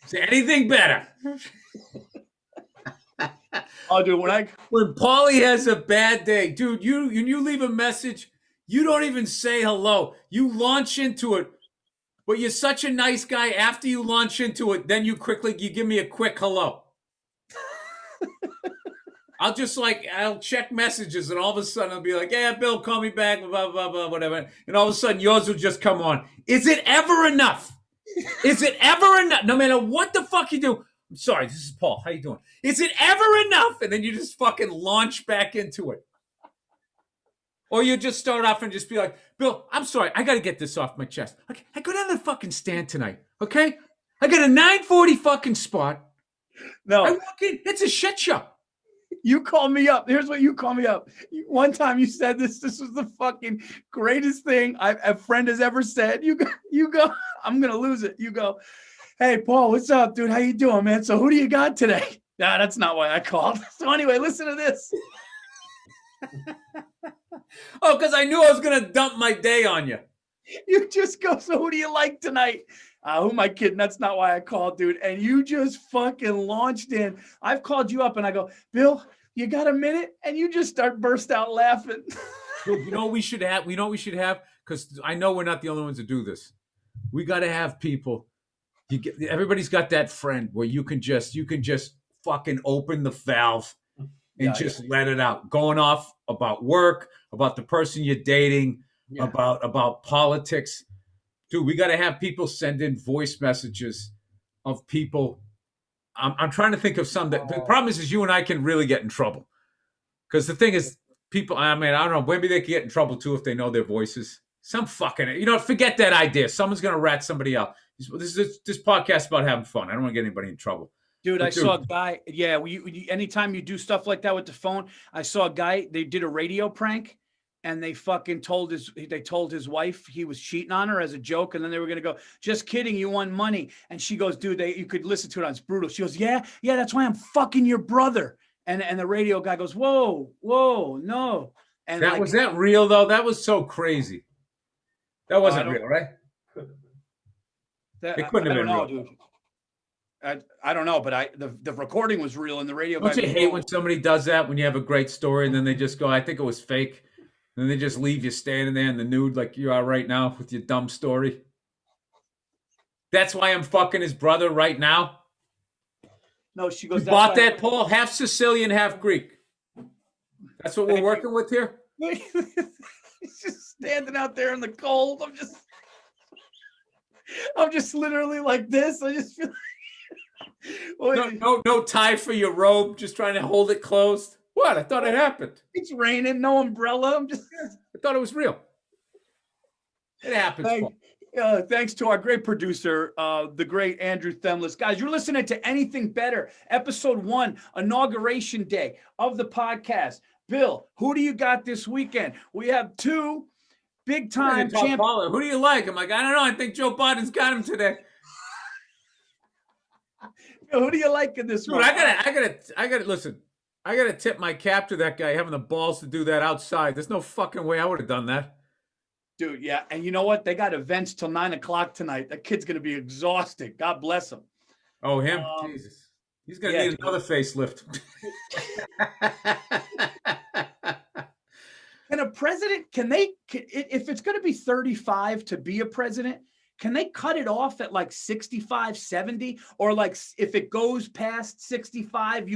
[SPEAKER 2] Is there anything better?
[SPEAKER 1] Oh, dude,
[SPEAKER 2] when Paulie has a bad day, dude, when you leave a message, you don't even say hello. You launch into it. But you're such a nice guy. After you launch into it, then you give me a quick hello. I'll check messages, and all of a sudden I'll be like, "Yeah, Bill, call me back, blah, blah, blah, whatever." And all of a sudden yours will just come on. Is it ever enough? Is it ever enough? No matter what the fuck you do. I'm sorry, this is Paul. How you doing? Is it ever enough? And then you just fucking launch back into it. Or you just start off and just be like, "Bill, I'm sorry. I got to get this off my chest. Okay, I go down to the fucking stand tonight. Okay? I got a 9:40 fucking spot.
[SPEAKER 1] No.
[SPEAKER 2] I walk in. It's a shit show."
[SPEAKER 1] You call me up. Here's what you call me up. One time you said this. This was the fucking greatest thing a friend has ever said. You go. I'm going to lose it. You go, "Hey, Paul, what's up, dude? How you doing, man? So who do you got today?" Nah, that's not why I called. So anyway, listen to this.
[SPEAKER 2] Oh, because I knew I was going to dump my day on you.
[SPEAKER 1] You just go, "So who do you like tonight?" Who am I kidding? That's not why I called, dude. And you just fucking launched in. I've called you up and I go, "Bill, you got a minute?" And you just burst out laughing.
[SPEAKER 2] Dude, you know what we should have? Because I know we're not the only ones to do this. We got to have people. Everybody's got that friend where you can just fucking open the valve and let it out. Going off about work, about the person you're dating, about politics. Dude, we got to have people send in voice messages of people. I'm trying to think of some that the problem is you and I can really get in trouble. Because the thing is, people, I don't know, maybe they can get in trouble too if they know their voices. Some fucking, forget that idea. Someone's going to rat somebody out. This podcast is about having fun. I don't want to get anybody in trouble.
[SPEAKER 1] Dude, I saw a guy. Yeah, anytime you do stuff like that with the phone, I saw a guy. They did a radio prank, and they fucking told his wife he was cheating on her as a joke, and then they were gonna go, "Just kidding, you won money." And she goes, "Dude, you could listen to it. It's brutal." She goes, "Yeah, that's why I'm fucking your brother." And the radio guy goes, "Whoa, no." And
[SPEAKER 2] was that real though? That was so crazy. That wasn't real, right? It couldn't have been real,
[SPEAKER 1] dude. I don't know, but the recording was real, and the radio.
[SPEAKER 2] Don't you hate when somebody does that, when you have a great story and then they just go, "I think it was fake," and then they just leave you standing there in the nude like you are right now with your dumb story? That's why I'm fucking his brother right now.
[SPEAKER 1] No, she goes.
[SPEAKER 2] You bought that, Paul? Half Sicilian, half Greek. That's what we're working with here.
[SPEAKER 1] He's just standing out there in the cold. I'm just literally like this. I just feel.
[SPEAKER 2] No tie for your robe. Just trying to hold it closed. What? I thought it happened.
[SPEAKER 1] It's raining. No umbrella.
[SPEAKER 2] I thought it was real. It happens.
[SPEAKER 1] Thanks to our great producer, the great Andrew Themlis. Guys, you're listening to Anything Better, episode 1, inauguration day of the podcast. Bill, who do you got this weekend? We have 2 big-time champions.
[SPEAKER 2] Who do you like? I'm like, I don't know. I think Joe Biden's got him today.
[SPEAKER 1] Who do you like in this one?
[SPEAKER 2] I gotta listen. I gotta tip my cap to that guy having the balls to do that outside. There's no fucking way I would have done that.
[SPEAKER 1] Dude, yeah. And you know what? They got events till 9:00 tonight. That kid's going to be exhausted. God bless him.
[SPEAKER 2] Oh, him? Jesus. He's going to need another facelift.
[SPEAKER 1] Can a president, if it's going to be 35 to be a president, can they cut it off at like 65, 70? Or like if it goes past 65,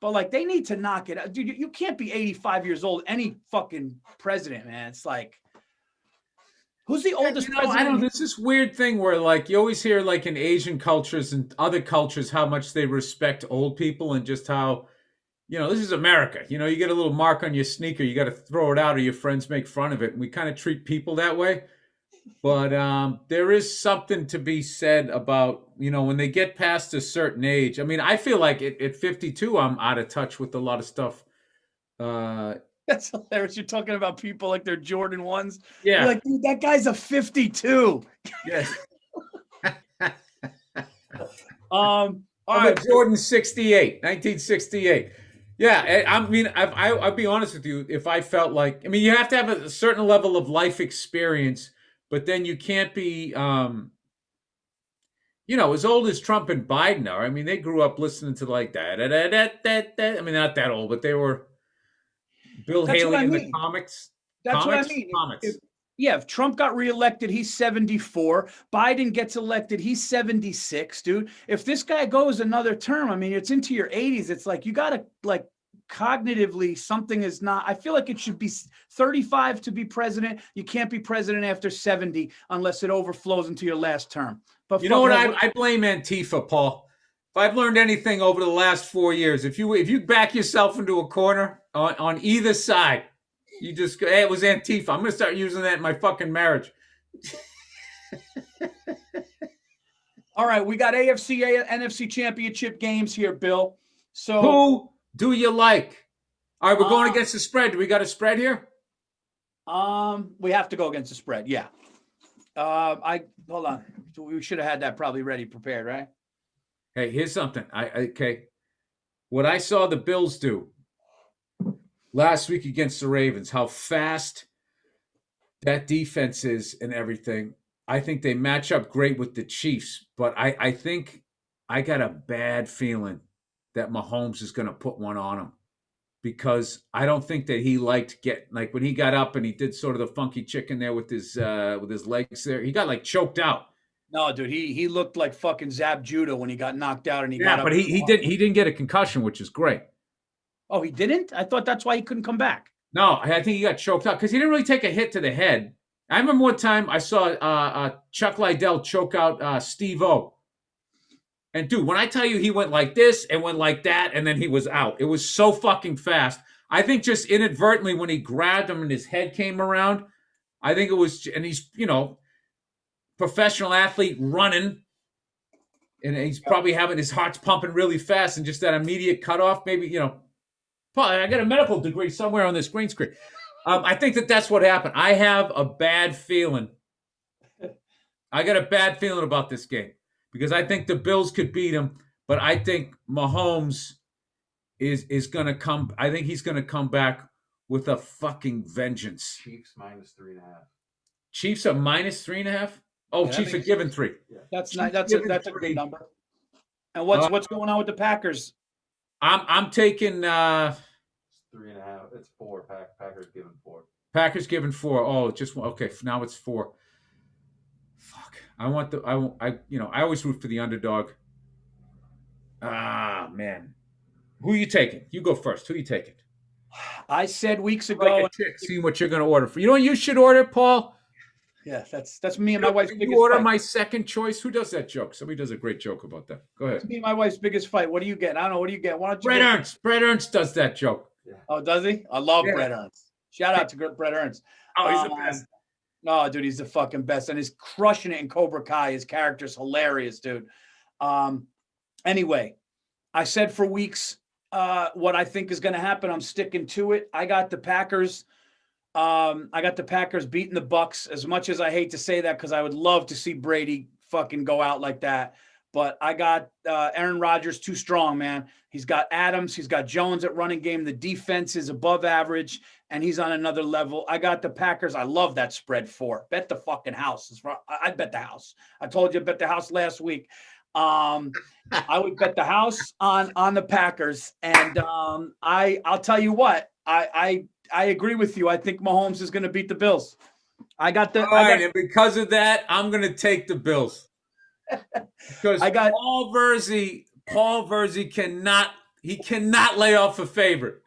[SPEAKER 1] but like they need to knock it out. Dude, you can't be 85 years old, any fucking president, man. It's like, Who's the oldest
[SPEAKER 2] I
[SPEAKER 1] president?
[SPEAKER 2] don't. There's this weird thing where, like, you always hear, like, in Asian cultures and other cultures, how much they respect old people and just how, this is America. You get a little mark on your sneaker, you got to throw it out, or your friends make fun of it. And we kind of treat people that way. But there is something to be said about, when they get past a certain age. I mean, I feel like at 52, I'm out of touch with a lot of stuff.
[SPEAKER 1] That's hilarious. You're talking about people like they're Jordan 1s.
[SPEAKER 2] Yeah.
[SPEAKER 1] You're like, dude, that guy's a 52.
[SPEAKER 2] Yes.
[SPEAKER 1] All
[SPEAKER 2] right.
[SPEAKER 1] right.
[SPEAKER 2] Jordan 68, 1968. Yeah, I mean, I'll be honest with you. If I felt like, you have to have a certain level of life experience, but then you can't be, as old as Trump and Biden are. I mean, they grew up listening to like that. I mean, not that old, but they were Bill Haley in the comics.
[SPEAKER 1] That's what I mean.
[SPEAKER 2] Comics.
[SPEAKER 1] If Trump got reelected, he's 74. Biden gets elected, he's 76, dude. If this guy goes another term, it's into your 80s. It's like you got to, like, cognitively, something is not. I feel like it should be 35 to be president. You can't be president after 70 unless it overflows into your last term. But
[SPEAKER 2] you know what? I blame Antifa, Paul. If I've learned anything over the last 4 years, if you back yourself into a corner on either side, you just go, hey, it was Antifa. I'm going to start using that in my fucking marriage.
[SPEAKER 1] All right, we got AFC, NFC championship games here, Bill. So
[SPEAKER 2] who do you like? All right, we're going against the spread. Do we got a spread here?
[SPEAKER 1] We have to go against the spread. Yeah. Hold on. We should have had that probably ready, prepared, right?
[SPEAKER 2] Hey, here's something. Okay. What I saw the Bills do last week against the Ravens, how fast that defense is and everything. I think they match up great with the Chiefs, but I think I got a bad feeling that Mahomes is going to put one on him, because I don't think that he liked when he got up and he did sort of the funky chicken there with his legs there. He got like choked out.
[SPEAKER 1] No, dude, he looked like fucking Zab Judah when he got knocked out and he got up.
[SPEAKER 2] Yeah, but he didn't get a concussion, which is great.
[SPEAKER 1] Oh, he didn't? I thought that's why he couldn't come back.
[SPEAKER 2] No, I think he got choked out because he didn't really take a hit to the head. I remember one time I saw Chuck Liddell choke out Steve O. And dude, when I tell you he went like this and went like that and then he was out, it was so fucking fast. I think just inadvertently when he grabbed him and his head came around, I think it was, and he's, professional athlete running, and he's probably having his heart's pumping really fast, and just that immediate cutoff, maybe, Paul, I got a medical degree somewhere on this green screen. I think that's what happened. I have a bad feeling. I got a bad feeling about this game because I think the Bills could beat him, but I think Mahomes is going to come. I think he's going to come back with a fucking vengeance.
[SPEAKER 3] Chiefs -3.5.
[SPEAKER 2] Chiefs are -3.5. Oh, yeah, Chiefs are given 3.
[SPEAKER 1] Yeah. That's a great number. And what's going on with the Packers?
[SPEAKER 2] I'm taking
[SPEAKER 3] 3.5. It's 4. Packers given 4.
[SPEAKER 2] Packers given 4. Oh, just okay. Now it's 4. Fuck. I always root for the underdog. Ah, man. Who are you taking? You go first. Who are you taking?
[SPEAKER 1] I said weeks ago.
[SPEAKER 2] Like seeing what you're going to order for. You know what you should order, Paul?
[SPEAKER 1] Yeah, that's me and my wife's biggest
[SPEAKER 2] fight. You order
[SPEAKER 1] fight.
[SPEAKER 2] My second choice. Who does that joke? Somebody does a great joke about that. Go ahead.
[SPEAKER 1] It's me and my wife's biggest fight. What do you get? I don't know. What do you get? Why don't you
[SPEAKER 2] Brett Ernst. Brett Ernst does that joke.
[SPEAKER 1] Yeah. Oh, does he? I love Brett Ernst. Shout out to Brett Ernst.
[SPEAKER 2] Oh, he's the best.
[SPEAKER 1] No, dude, he's the fucking best. And he's crushing it in Cobra Kai. His character's hilarious, dude. Anyway, I said for weeks what I think is going to happen. I'm sticking to it. I got the Packers. I got the Packers beating the Bucks, as much as I hate to say that because I would love to see Brady fucking go out like that. But I got Aaron Rodgers too strong, man. He's got Adams. He's got Jones at running game. The defense is above average, and he's on another level. I got the Packers. I love that spread 4. Bet the fucking house. I'd bet the house. I told you I bet the house last week. I would bet the house on the Packers. And I'll tell you what, I agree with you. I think Mahomes is going to beat the Bills.
[SPEAKER 2] And because of that, I'm going to take the Bills. Because Paul Verzi cannot lay off a favorite.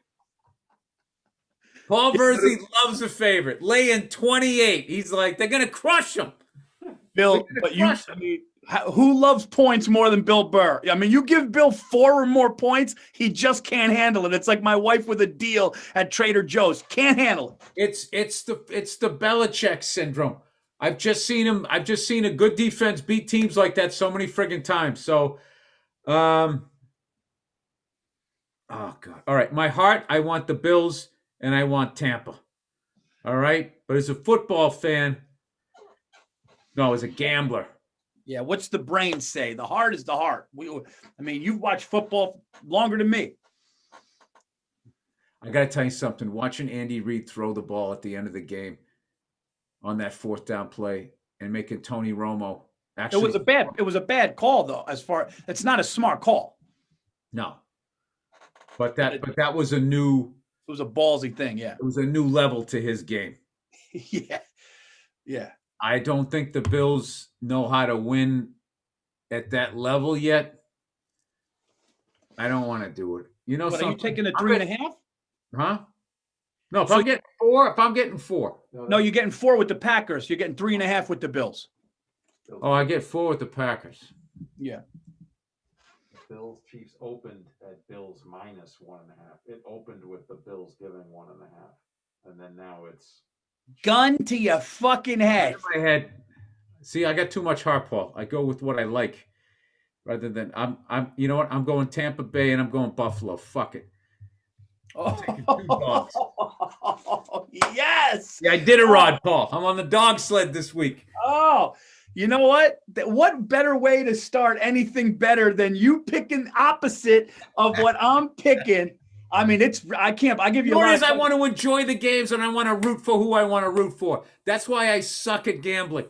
[SPEAKER 2] Paul Verzi loves a favorite. Laying 28. He's like, they're gonna crush him.
[SPEAKER 1] Bill, but I mean, who loves points more than Bill Burr? I mean, you give Bill 4 or more points, he just can't handle it. It's like my wife with a deal at Trader Joe's. Can't handle it.
[SPEAKER 2] It's the Belichick syndrome. I've just seen a good defense beat teams like that so many friggin' times. So, oh God. All right. My heart, I want the Bills and I want Tampa. All right. But as a football fan, no, as a gambler.
[SPEAKER 1] Yeah, what's the brain say? The heart is the heart. I mean, you've watched football longer than me.
[SPEAKER 2] I got to tell you something. Watching Andy Reid throw the ball at the end of the game on that 4th down play and making Tony Romo actually.
[SPEAKER 1] It was a bad call though. It's not a smart call.
[SPEAKER 2] No. But that was a new.
[SPEAKER 1] It was a ballsy thing. Yeah.
[SPEAKER 2] It was a new level to his game.
[SPEAKER 1] Yeah. Yeah.
[SPEAKER 2] I don't think the Bills know how to win at that level yet. I don't want to do it. You know,
[SPEAKER 1] are you taking a 3.5?
[SPEAKER 2] Huh? No, if I'm getting 4.
[SPEAKER 1] No, you're getting 4 with the Packers. You're getting 3.5 with the Bills.
[SPEAKER 2] Oh, I get 4 with the Packers.
[SPEAKER 1] Yeah.
[SPEAKER 3] Bills Chiefs opened at Bills -1.5. It opened with the Bills giving 1.5, and then now it's
[SPEAKER 1] gun to your fucking head.
[SPEAKER 2] In my head. See, I got too much heart, Paul. I go with what I like, rather than I'm. You know what? I'm going Tampa Bay and I'm going Buffalo. Fuck it.
[SPEAKER 1] Oh, yes.
[SPEAKER 2] Yeah, I did it, Rod Paul. I'm on the dog sled this week.
[SPEAKER 1] Oh, you know what? What better way to start anything better than you picking opposite of what I'm picking? I mean, I give you
[SPEAKER 2] I want to enjoy the games and I want to root for who I want to root for. That's why I suck at gambling.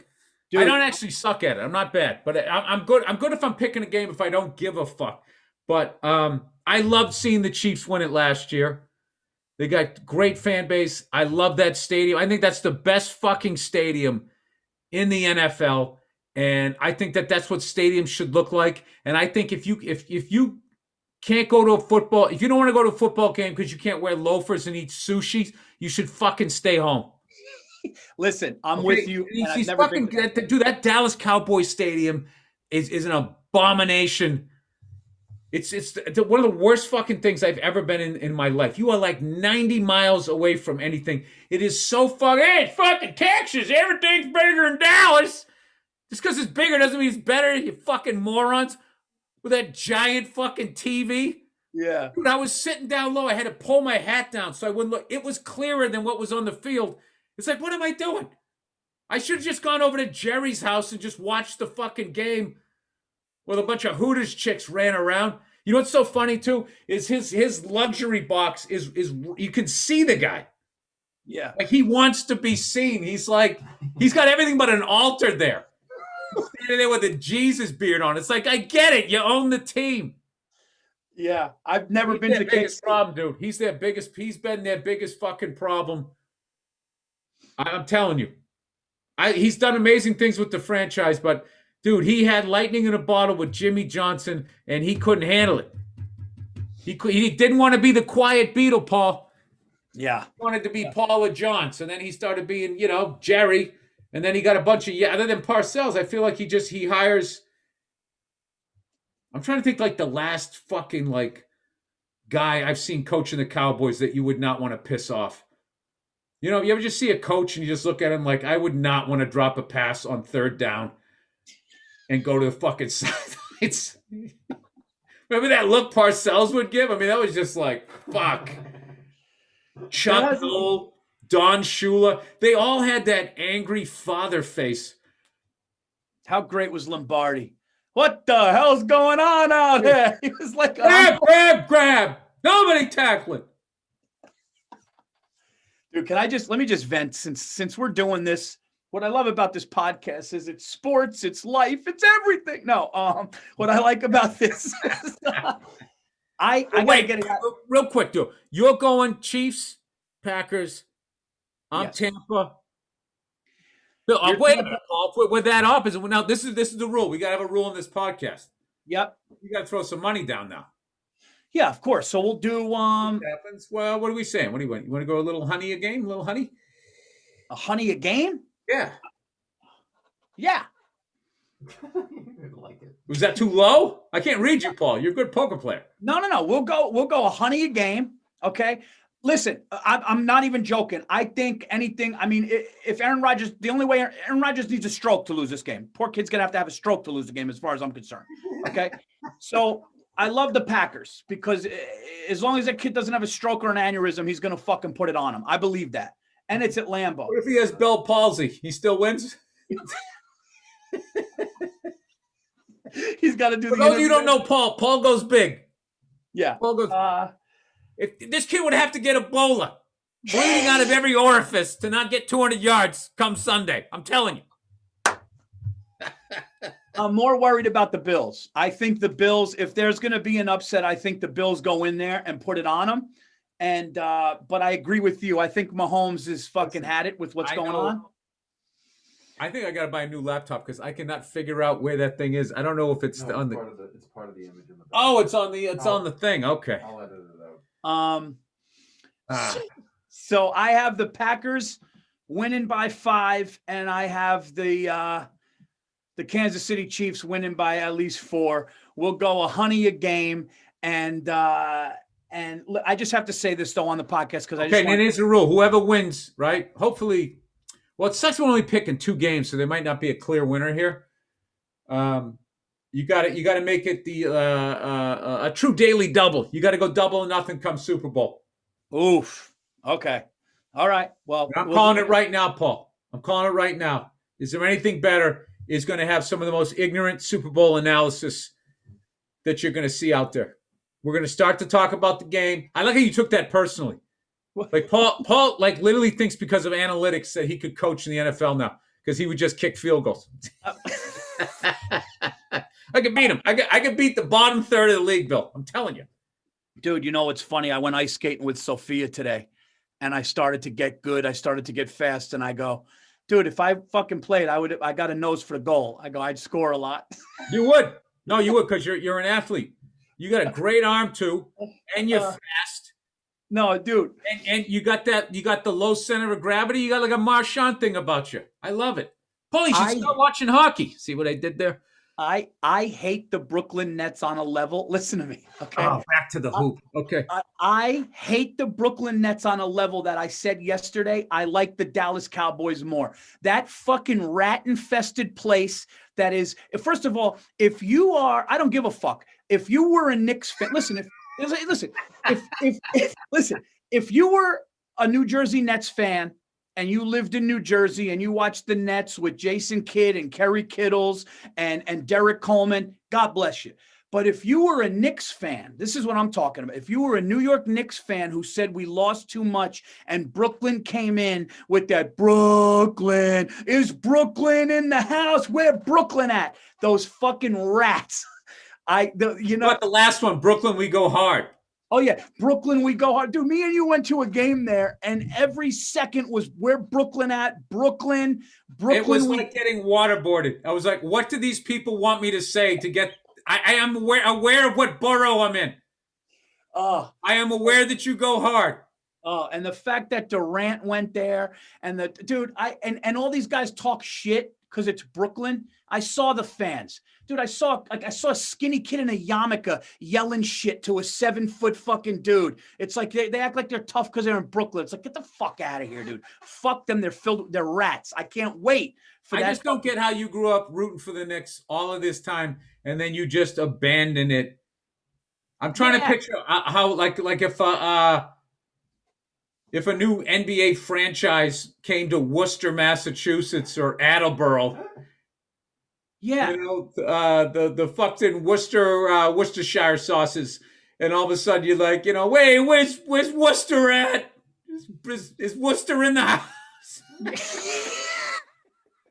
[SPEAKER 2] Dude, I don't actually suck at it. I'm not bad, but I'm good. I'm good if I'm picking a game if I don't give a fuck. But I loved seeing the Chiefs win it last year. They got great fan base. I love that stadium. I think that's the best fucking stadium in the NFL, and I think that's what stadiums should look like. And I think if you can't go to a football, if you don't want to go to a football game because you can't wear loafers and eat sushi, you should fucking stay home.
[SPEAKER 1] Listen, I'm with you.
[SPEAKER 2] Dude, that Dallas Cowboys stadium is an abomination. It's one of the worst fucking things I've ever been in my life. You are like 90 miles away from anything. It is so fucking, hey, it's fucking Texas. Everything's bigger in Dallas. Just because it's bigger doesn't mean it's better, you fucking morons. With that giant fucking TV.
[SPEAKER 1] Yeah.
[SPEAKER 2] Dude, I was sitting down low. I had to pull my hat down so I wouldn't look. It was clearer than what was on the field. It's like, what am I doing? I should have just gone over to Jerry's house and just watched the fucking game with a bunch of Hooters chicks ran around. You know what's so funny too is his luxury box is you can see the guy.
[SPEAKER 1] Yeah,
[SPEAKER 2] like he wants to be seen. He's like he's got everything but an altar there. He's standing there with a Jesus beard on. It's like I get it. You own the team.
[SPEAKER 1] Yeah, I've never been to
[SPEAKER 2] the biggest problem, dude. He's been their biggest fucking problem. I'm telling you. He's done amazing things with the franchise, but dude, he had lightning in a bottle with Jimmy Johnson, and he couldn't handle it. He didn't want to be the quiet Beatle, Paul.
[SPEAKER 1] Yeah.
[SPEAKER 2] He wanted to be Paula John. So then he started being, Jerry. And then he got a bunch of, other than Parcells, I feel like he hires. I'm trying to think like the last fucking guy I've seen coaching the Cowboys that you would not want to piss off. You ever just see a coach and you just look at him like, I would not want to drop a pass on 3rd down and go to the fucking sidelines. Remember that look Parcells would give? I mean, that was just like, fuck. Chuck Noll, Don Shula, they all had that angry father face.
[SPEAKER 1] How great was Lombardi? What the hell's going on out there? He was like,
[SPEAKER 2] grab. Nobody tackling.
[SPEAKER 1] Dude, let me just vent since we're doing this. What I love about this podcast is it's sports, it's life, it's everything. No, what I like about this is I gotta get it out.
[SPEAKER 2] Real quick, dude. You're going Chiefs, Packers. I'm Tampa. Bill, wait a minute, Paul. With that opposite. Now, this is the rule. We gotta have a rule in this podcast.
[SPEAKER 1] Yep.
[SPEAKER 2] You gotta throw some money down now.
[SPEAKER 1] Yeah, of course. So we'll do
[SPEAKER 2] Happens. Well, what are we saying? What do you want? You want to go a little honey a game? A little honey?
[SPEAKER 1] a honey a game.
[SPEAKER 2] Yeah.
[SPEAKER 1] Yeah.
[SPEAKER 3] Like it.
[SPEAKER 2] Was that too low? I can't read you, Paul. You're a good poker player.
[SPEAKER 1] No. We'll go a honey a game. Okay. Listen, I'm not even joking. I think anything. I mean, if Aaron Rodgers, the only way Aaron Rodgers needs a stroke to lose this game. Poor kid's gonna have to have a stroke to lose the game, as far as I'm concerned. Okay. So I love the Packers because as long as that kid doesn't have a stroke or an aneurysm, he's gonna fucking put it on him. I believe that. And it's at Lambeau.
[SPEAKER 2] What if he has Bell palsy? He still wins?
[SPEAKER 1] He's got to do.
[SPEAKER 2] For those of you who don't know Paul goes big.
[SPEAKER 1] Yeah.
[SPEAKER 2] Paul goes. If this kid would have to get Ebola, bleeding out of every orifice to not get 200 yards come Sunday. I'm telling you.
[SPEAKER 1] I'm more worried about the Bills. I think the Bills, if there's going to be an upset, I think the Bills go in there and put it on them. And but I agree with you. I think Mahomes has fucking had it with what's going on.
[SPEAKER 2] I think I got to buy a new laptop because I cannot figure out where that thing is. I don't know if it's on the.
[SPEAKER 3] It's part of the image in the back.
[SPEAKER 2] Oh, it's on the thing. Okay.
[SPEAKER 3] I'll edit it out.
[SPEAKER 1] So I have the Packers winning by 5, and I have the Kansas City Chiefs winning by at least 4. We'll go a honey a game, and I just have to say this though on the podcast because
[SPEAKER 2] and it is a rule. Whoever wins, right? Hopefully, well, it sucks we're only picking 2 games, so there might not be a clear winner here. You got to make it a true daily double. You got to go double or nothing come Super Bowl.
[SPEAKER 1] Oof. Okay. All right. Well,
[SPEAKER 2] I'm calling it right now, Paul. I'm calling it right now. Is there anything better? Is going to have some of the most ignorant Super Bowl analysis that you're going to see out there. We're going to start to talk about the game. I like how you took that personally. Like Paul like literally thinks because of analytics that he could coach in the NFL now because he would just kick field goals. I could beat him. I could beat the bottom third of the league, Bill. I'm telling you. Dude,
[SPEAKER 1] you know what's funny? I went ice skating with Sophia today, and I started to get good. I started to get fast, and I go, dude, if I fucking played, I got a nose for the goal. I go, I'd score a lot.
[SPEAKER 2] You would. No, you would because you're an athlete. You got a great arm too, and you're fast.
[SPEAKER 1] No, dude.
[SPEAKER 2] And you got the low center of gravity. You got like a Marchand thing about you. I love it. Paul, you should start watching hockey. See what I did there?
[SPEAKER 1] I hate the Brooklyn Nets on a level. Listen to me, okay?
[SPEAKER 2] Oh, back to the hoop. Okay.
[SPEAKER 1] I hate the Brooklyn Nets on a level that I said yesterday. I like the Dallas Cowboys more. That fucking rat-infested place that is, first of all, if you are, I don't give a fuck. If you were a Knicks fan, listen, if you were a New Jersey Nets fan, and you lived in New Jersey and you watched the Nets with Jason Kidd and Kerry Kittles and Derek Coleman, God bless you. But if you were a Knicks fan, this is what I'm talking about. If you were a New York Knicks fan who said we lost too much and Brooklyn came in with that Brooklyn, is Brooklyn in the house? Where Brooklyn at? Those fucking rats.
[SPEAKER 2] But the last one, Brooklyn, we go hard.
[SPEAKER 1] Oh, yeah. Brooklyn, we go hard. Dude, me and you went to a game there, and every second was where Brooklyn at? Brooklyn.
[SPEAKER 2] It was like getting waterboarded. I was like, what do these people want me to say to get – I am aware of what borough I'm in. I am aware that you go hard.
[SPEAKER 1] And the fact that Durant went there and and all these guys talk shit because it's Brooklyn. I saw the fans. Dude, I saw a skinny kid in a yarmulke yelling shit to a 7-foot fucking dude. It's like they act like they're tough because they're in Brooklyn. It's like, get the fuck out of here, dude. Fuck them. They're rats. I can't wait for that.
[SPEAKER 2] I just don't get how you grew up rooting for the Knicks all of this time and then you just abandon it. I'm trying to picture how like if a new NBA franchise came to Worcester, Massachusetts or Attleboro.
[SPEAKER 1] Yeah,
[SPEAKER 2] the fucking Worcestershire sauces, and all of a sudden you're like, wait, where's Worcester at? Is Worcester in the house?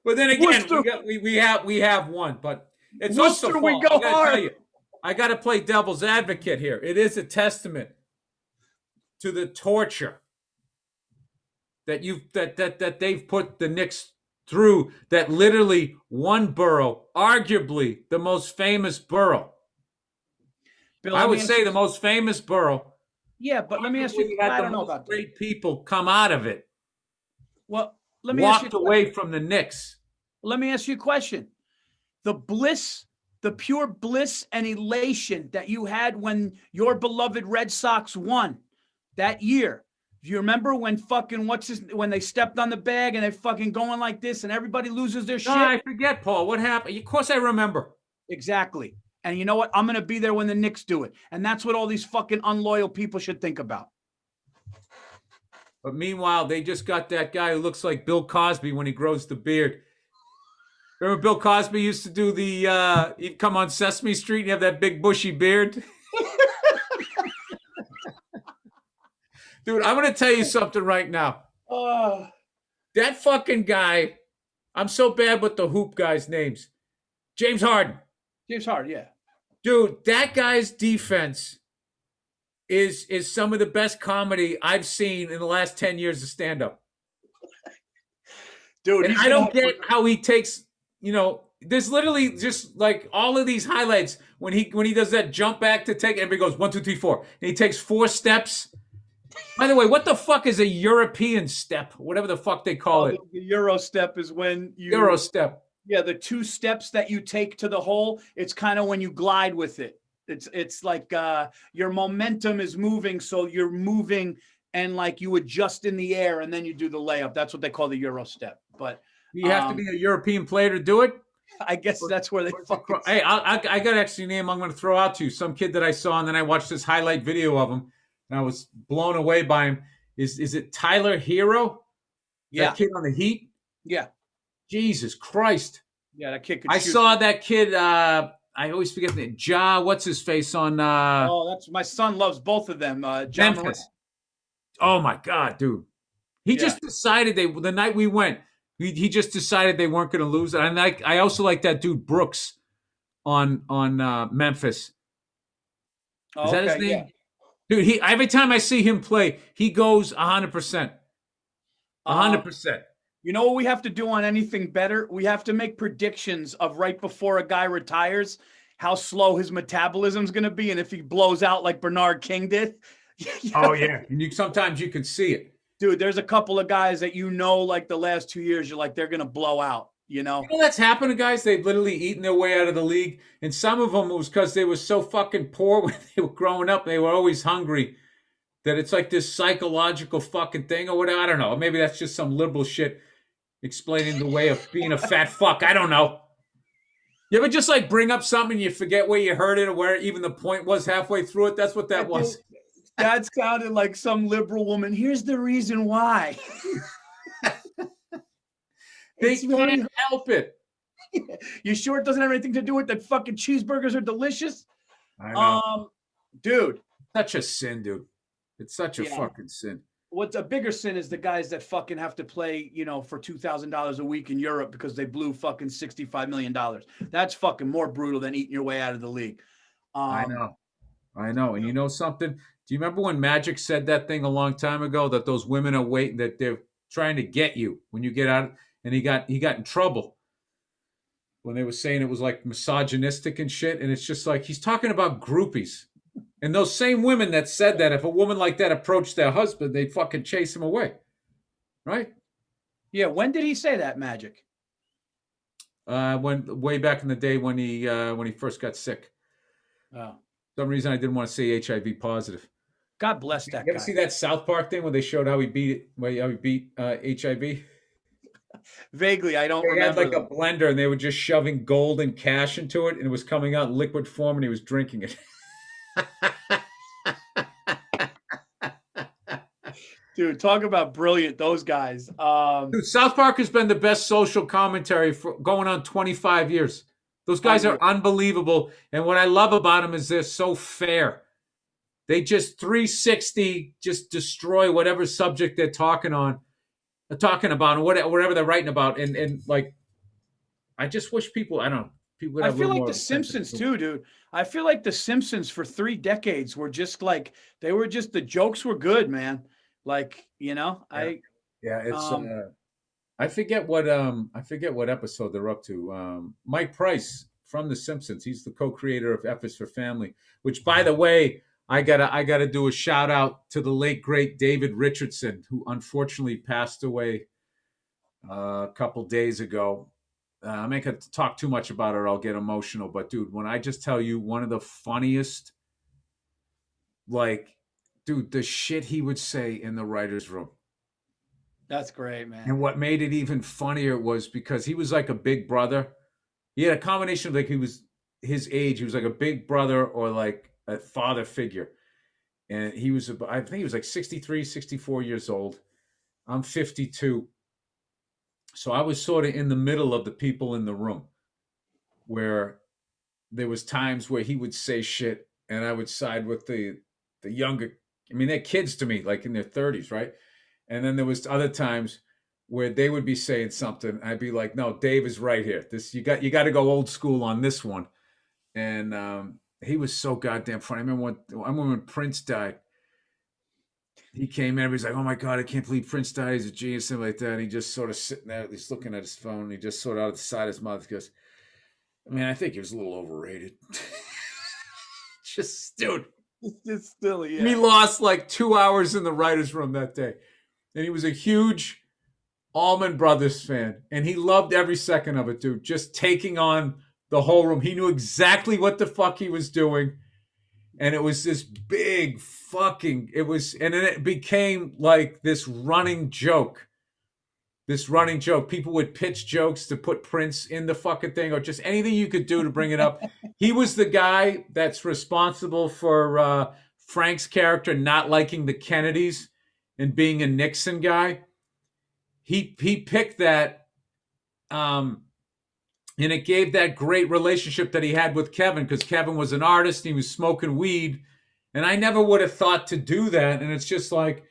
[SPEAKER 2] But then again, we have one, but it's
[SPEAKER 1] Worcester,
[SPEAKER 2] also
[SPEAKER 1] we go hard.
[SPEAKER 2] I got to play devil's advocate here. It is a testament to the torture that they've put the Knicks through, that literally one borough, arguably the most famous borough,
[SPEAKER 1] Bill,
[SPEAKER 2] I
[SPEAKER 1] let
[SPEAKER 2] would
[SPEAKER 1] me ask
[SPEAKER 2] say
[SPEAKER 1] you.
[SPEAKER 2] the most famous borough.
[SPEAKER 1] Yeah, but let me ask you.
[SPEAKER 2] Arguably had
[SPEAKER 1] I
[SPEAKER 2] the
[SPEAKER 1] don't know
[SPEAKER 2] most
[SPEAKER 1] about that.
[SPEAKER 2] great people come out of it.
[SPEAKER 1] Well, let me ask you a
[SPEAKER 2] Walked
[SPEAKER 1] question.
[SPEAKER 2] away from the Knicks.
[SPEAKER 1] Let me ask you a question. The bliss, the pure bliss and elation that you had when your beloved Red Sox won that year. Do you remember when fucking when they stepped on the bag and they fucking going like this and everybody loses their
[SPEAKER 2] No,
[SPEAKER 1] shit?
[SPEAKER 2] I forget, Paul. What happened? Of course, I remember.
[SPEAKER 1] Exactly. And you know what? I'm gonna be there when the Knicks do it. And that's what all these fucking unloyal people should think about.
[SPEAKER 2] But meanwhile, they just got that guy who looks like Bill Cosby when he grows the beard. Remember Bill Cosby used to do he'd come on Sesame Street and have that big bushy beard? Dude, I'm going to tell you something right now.
[SPEAKER 1] Oh,
[SPEAKER 2] That fucking guy, I'm so bad with the hoop guys' names. James Harden.
[SPEAKER 1] James Harden, yeah.
[SPEAKER 2] Dude, that guy's defense is some of the best comedy I've seen in the last 10 years of stand-up.
[SPEAKER 1] Dude,
[SPEAKER 2] And
[SPEAKER 1] he's
[SPEAKER 2] I
[SPEAKER 1] gonna
[SPEAKER 2] don't
[SPEAKER 1] have
[SPEAKER 2] get how he takes, there's literally just like all of these highlights when he does that jump back to take, everybody goes 1, 2, 3, 4. And he takes 4 steps. By the way, what the fuck is a European step? Whatever the fuck they call it.
[SPEAKER 1] the Euro step is when you
[SPEAKER 2] Euro step.
[SPEAKER 1] Yeah, the 2 steps that you take to the hole, it's kind of when you glide with it. It's like your momentum is moving, so you're moving and like you adjust in the air and then you do the layup. That's what they call the Euro step. But
[SPEAKER 2] You have to be a European player to do it.
[SPEAKER 1] I guess that's where they fucking.
[SPEAKER 2] Hey, I got actually a name I'm going to throw out to you. Some kid that I saw, and then I watched this highlight video of him, and I was blown away by him. Is it Tyler Hero?
[SPEAKER 1] Yeah.
[SPEAKER 2] That kid on the Heat?
[SPEAKER 1] Yeah.
[SPEAKER 2] Jesus Christ.
[SPEAKER 1] Yeah, that kid could
[SPEAKER 2] I
[SPEAKER 1] shoot.
[SPEAKER 2] saw that kid. I always forget the name. What's his face on
[SPEAKER 1] that's my son loves both of them.
[SPEAKER 2] Memphis. Oh my God, dude. He just decided the night we went, he just decided they weren't going to lose. And I also like that dude Brooks on Memphis. Is that his name?
[SPEAKER 1] Yeah.
[SPEAKER 2] Dude, every time I see him play, he goes 100%. 100%.
[SPEAKER 1] You know what we have to do on anything better? We have to make predictions of right before a guy retires, how slow his metabolism is going to be, and if he blows out like Bernard King did.
[SPEAKER 2] Oh yeah, and sometimes you can see it,
[SPEAKER 1] dude. There's a couple of guys that like the last 2 years, you're like they're going to blow out.
[SPEAKER 2] That's happened to guys. They've literally eaten their way out of the league, and some of them it was because they were so fucking poor when they were growing up. They were always hungry. That it's like this psychological fucking thing or whatever. I don't know. Maybe that's just some liberal shit. Explaining the way of being a fat fuck. I don't know. You ever just like bring up something and you forget where you heard it or where even the point was halfway through it? That's what that was.
[SPEAKER 1] That sounded like some liberal woman. Here's the reason why.
[SPEAKER 2] They can't help it.
[SPEAKER 1] You sure it doesn't have anything to do with that fucking cheeseburgers are delicious?
[SPEAKER 2] I know.
[SPEAKER 1] Dude.
[SPEAKER 2] Such a sin, dude. It's such a fucking sin.
[SPEAKER 1] What's a bigger sin is the guys that fucking have to play, for $2,000 a week in Europe because they blew fucking $65 million. That's fucking more brutal than eating your way out of the league.
[SPEAKER 2] I know. And you know something? Do you remember when Magic said that thing a long time ago that those women are waiting, that they're trying to get you when you get out? And he got in trouble when they were saying it was like misogynistic and shit. And it's just like he's talking about groupies. And those same women that said that, if a woman like that approached their husband, they'd fucking chase him away. Right?
[SPEAKER 1] Yeah. When did he say that, Magic?
[SPEAKER 2] Way back in the day when he first got sick.
[SPEAKER 1] Oh.
[SPEAKER 2] For some reason I didn't want to say HIV positive.
[SPEAKER 1] God bless that guy.
[SPEAKER 2] You ever see that South Park thing where they showed how he beat HIV?
[SPEAKER 1] Vaguely, I don't remember.
[SPEAKER 2] They had like a blender and they were just shoving gold and cash into it and it was coming out in liquid form and he was drinking it.
[SPEAKER 1] Dude, talk about brilliant, those guys.
[SPEAKER 2] Dude, South Park has been the best social commentary for going on 25 years. Those guys are unbelievable. And what I love about them is they're so fair. They just 360, just destroy whatever subject they're talking about, and whatever they're writing about. And like, I just wish people, I don't know.
[SPEAKER 1] I feel like The Simpsons too, dude. I feel like The Simpsons for 3 decades were just like, the jokes were good, man. Like, I
[SPEAKER 2] forget what episode they're up to. Mike Price from The Simpsons. He's the co-creator of F is for Family, which, by the way, I gotta do a shout out to the late great David Richardson, who unfortunately passed away a couple days ago. I'm not gonna talk too much about it, or I'll get emotional. But dude, when I just tell you one of the funniest, like, dude, the shit he would say in the writers' room.
[SPEAKER 1] That's great, man.
[SPEAKER 2] And what made it even funnier was because he was like a big brother. He had a combination of, like, he was his age. He was like a big brother or like a father figure. And he was, I think he was like 63, 64 years old. I'm 52. So I was sort of in the middle of the people in the room, where there was times where he would say shit and I would side with the younger. I mean, they're kids to me, like in their 30s, right? And then there was other times where they would be saying something. I'd be like, "No, Dave is right here. This you got to go old school on this one." And he was so goddamn funny. I remember when Prince died. He came in, everybody's like, "Oh my god, I can't believe Prince died. He's a genius," something like that. And he just sort of sitting there, he's looking at his phone. He just sort of out of the side of his mouth goes, "I mean, I think he was a little overrated." Just, dude.
[SPEAKER 1] It's still, yeah.
[SPEAKER 2] We lost like 2 hours in the writers' room that day. And he was a huge Allman Brothers fan. And he loved every second of it, dude. Just taking on the whole room. He knew exactly what the fuck he was doing. And it was this big fucking, and then it became like this running joke. People would pitch jokes to put Prince in the fucking thing, or just anything you could do to bring it up. He was the guy that's responsible for Frank's character not liking the Kennedys and being a Nixon guy. He picked that, and it gave that great relationship that he had with Kevin, because Kevin was an artist. He was smoking weed, and I never would have thought to do that. And it's just like,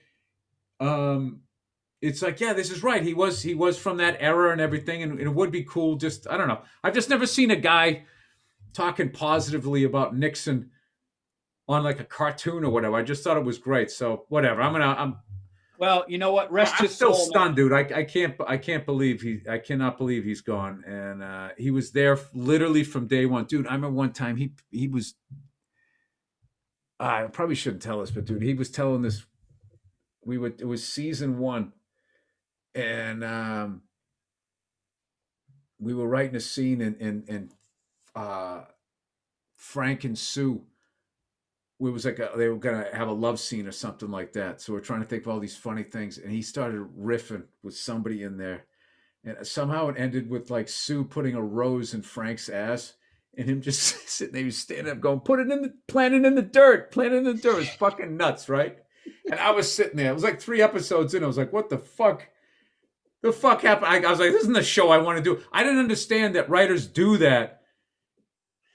[SPEAKER 2] it's like, yeah, this is right. He was from that era and everything, and it would be cool. Just, I don't know. I've just never seen a guy talking positively about Nixon on like a cartoon or whatever. I just thought it was great. So whatever.
[SPEAKER 1] Well, you know what? Rest
[SPEAKER 2] I'm
[SPEAKER 1] his
[SPEAKER 2] still
[SPEAKER 1] soul,
[SPEAKER 2] stunned,
[SPEAKER 1] man.
[SPEAKER 2] dude. I cannot believe he's gone. And he was there literally from day one, dude. I remember one time he was. I probably shouldn't tell this, but dude, he was telling this. It was season 1. And we were writing a scene, and Frank and Sue, we was like they were gonna have a love scene or something like that. So we're trying to think of all these funny things, and he started riffing with somebody in there, and somehow it ended with like Sue putting a rose in Frank's ass, and him just sitting there, he was standing up going, plant it in the dirt, plant it in the dirt. It's fucking nuts, right? And I was sitting there. It was like 3 episodes in. I was like, what the fuck? The fuck happened? I was like, this isn't the show I want to do. I didn't understand that writers do that.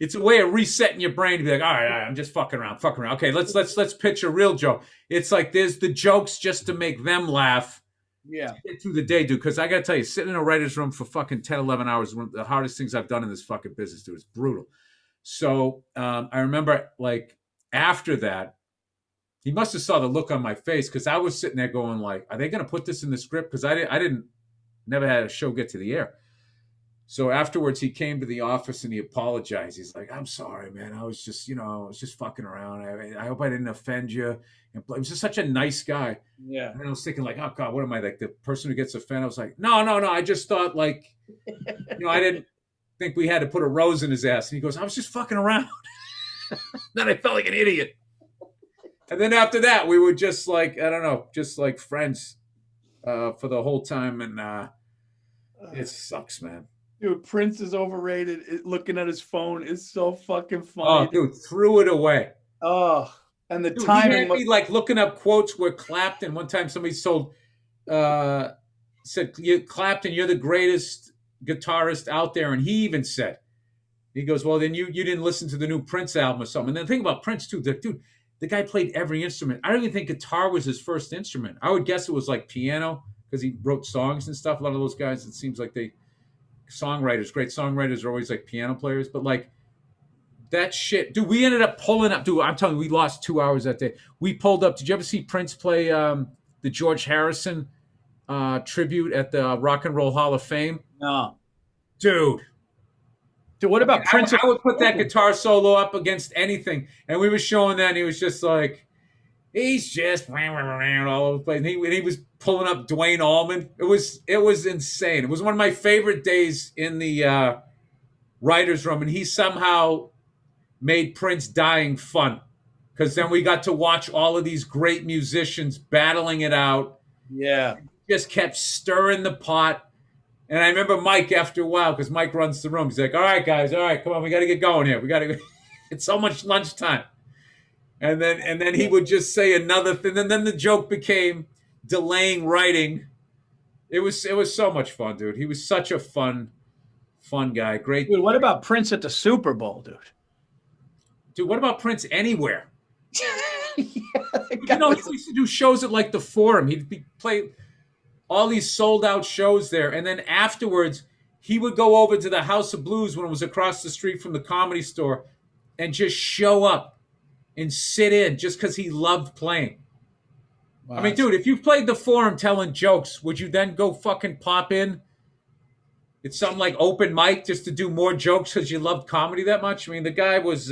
[SPEAKER 2] It's a way of resetting your brain to be like, all right, I'm just fucking around. Okay, let's pitch a real joke. It's like there's the jokes just to make them laugh.
[SPEAKER 1] Yeah.
[SPEAKER 2] Get through the day, dude. Because I gotta tell you, sitting in a writer's room for fucking 10, 11 hours is one of the hardest things I've done in this fucking business, dude. It's brutal. So I remember, like, after that, he must have saw the look on my face, because I was sitting there going like, are they gonna put this in the script? Because I didn't never had a show get to the air. So afterwards, he came to the office and he apologized. He's like, "I'm sorry, man. I was just fucking around. I hope I didn't offend you." And he was just such a nice guy.
[SPEAKER 1] Yeah.
[SPEAKER 2] And I was thinking like, "Oh God, what am I, like the person who gets offended?" I was like, "No. I just thought, like, I didn't think we had to put a rose in his ass." And he goes, "I was just fucking around." Then I felt like an idiot. And then after that, we were just like, I don't know, just like friends for the whole time. And it sucks, man.
[SPEAKER 1] Dude, Prince is overrated. Looking at his phone is so fucking
[SPEAKER 2] Oh,
[SPEAKER 1] funny.
[SPEAKER 2] dude, threw it away.
[SPEAKER 1] Oh, and the
[SPEAKER 2] Dude,
[SPEAKER 1] timing.
[SPEAKER 2] he had me like looking up quotes where Clapton. One time, somebody said, "You Clapton, you're the greatest guitarist out there," and he even said, he goes, "Well, then you didn't listen to the new Prince album or something." And then think about Prince too. Dude, the guy played every instrument. I don't even think guitar was his first instrument. I would guess it was like piano, because he wrote songs and stuff. A lot of those guys, it seems like great songwriters are always like piano players. But like that shit, dude, we ended up pulling up. Dude, I'm telling you, we lost 2 hours that day. We pulled up. Did you ever see Prince play the George Harrison tribute at the Rock and Roll Hall of Fame?
[SPEAKER 1] No.
[SPEAKER 2] Dude,
[SPEAKER 1] Dude, what about Prince?
[SPEAKER 2] I would put that guitar solo up against anything, and we were showing that, and he was just like, he's just all over the place. And he was pulling up Dwayne Allman. It was insane. It was one of my favorite days in the writer's room, and he somehow made Prince dying fun, because then we got to watch all of these great musicians battling it out.
[SPEAKER 1] Yeah.
[SPEAKER 2] Just kept stirring the pot. And I remember Mike after a while, because Mike runs the room. He's like, all right, guys, all right, come on, we got to get going here. It's so much lunchtime. And then he would just say another thing. And then the joke became delaying writing. It was so much fun, dude. He was such a fun guy. Great.
[SPEAKER 1] Dude, what about Prince at the Super Bowl, dude?
[SPEAKER 2] Dude, what about Prince anywhere?
[SPEAKER 1] Yeah,
[SPEAKER 2] he used to do shows at like the Forum. He'd play all these sold out shows there. And then afterwards, he would go over to the House of Blues when it was across the street from the Comedy Store and just show up and sit in just because he loved playing. Wow. I mean, dude, if you played the Forum telling jokes, would you then go fucking pop in? It's something like open mic just to do more jokes because you loved comedy that much? I mean, the guy was,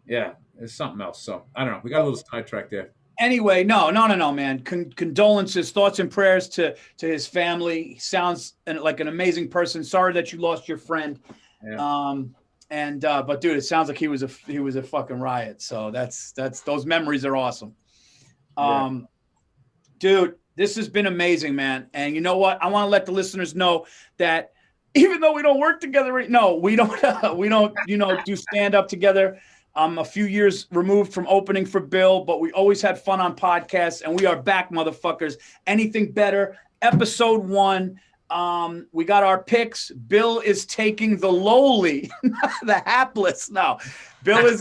[SPEAKER 2] it's something else. So, I don't know. We got a little sidetracked there.
[SPEAKER 1] Anyway, no, man. Condolences, thoughts and prayers to his family. He sounds like an amazing person. Sorry that you lost your friend. Yeah. But dude, it sounds like he was a fucking riot. So that's those memories are awesome. Yeah. Dude, this has been amazing, man. And you know what? I want to let the listeners know that even though we don't work together, we don't do stand up together. I'm a few years removed from opening for Bill, but we always had fun on podcasts, and we are back, motherfuckers. Anything better? Episode 1. We got our picks. Bill is taking the lowly, the hapless. No, Bill has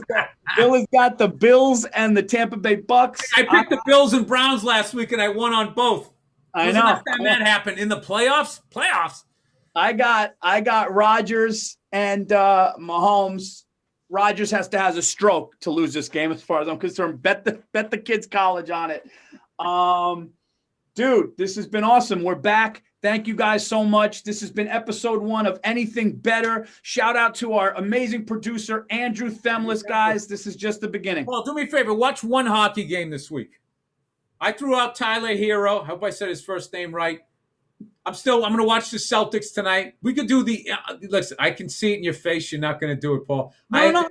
[SPEAKER 1] got the Bills and the Tampa Bay Bucks.
[SPEAKER 2] I picked the Bills and Browns last week, and I won on both.
[SPEAKER 1] I know.
[SPEAKER 2] Last time that happened in the playoffs.
[SPEAKER 1] I got Rodgers and Mahomes. Rodgers has to have a stroke to lose this game, as far as I'm concerned. Bet the kids' college on it. Dude, this has been awesome. We're back. Thank you guys so much. This has been episode 1 of Anything Better. Shout out to our amazing producer, Andrew Themlis, guys. This is just the beginning.
[SPEAKER 2] Well, do me a favor. Watch one hockey game this week. I threw out Tyler Hero. I hope I said his first name right. I'm going to watch the Celtics tonight. We could do listen, I can see it in your face. You're not going to do it, Paul.
[SPEAKER 1] No.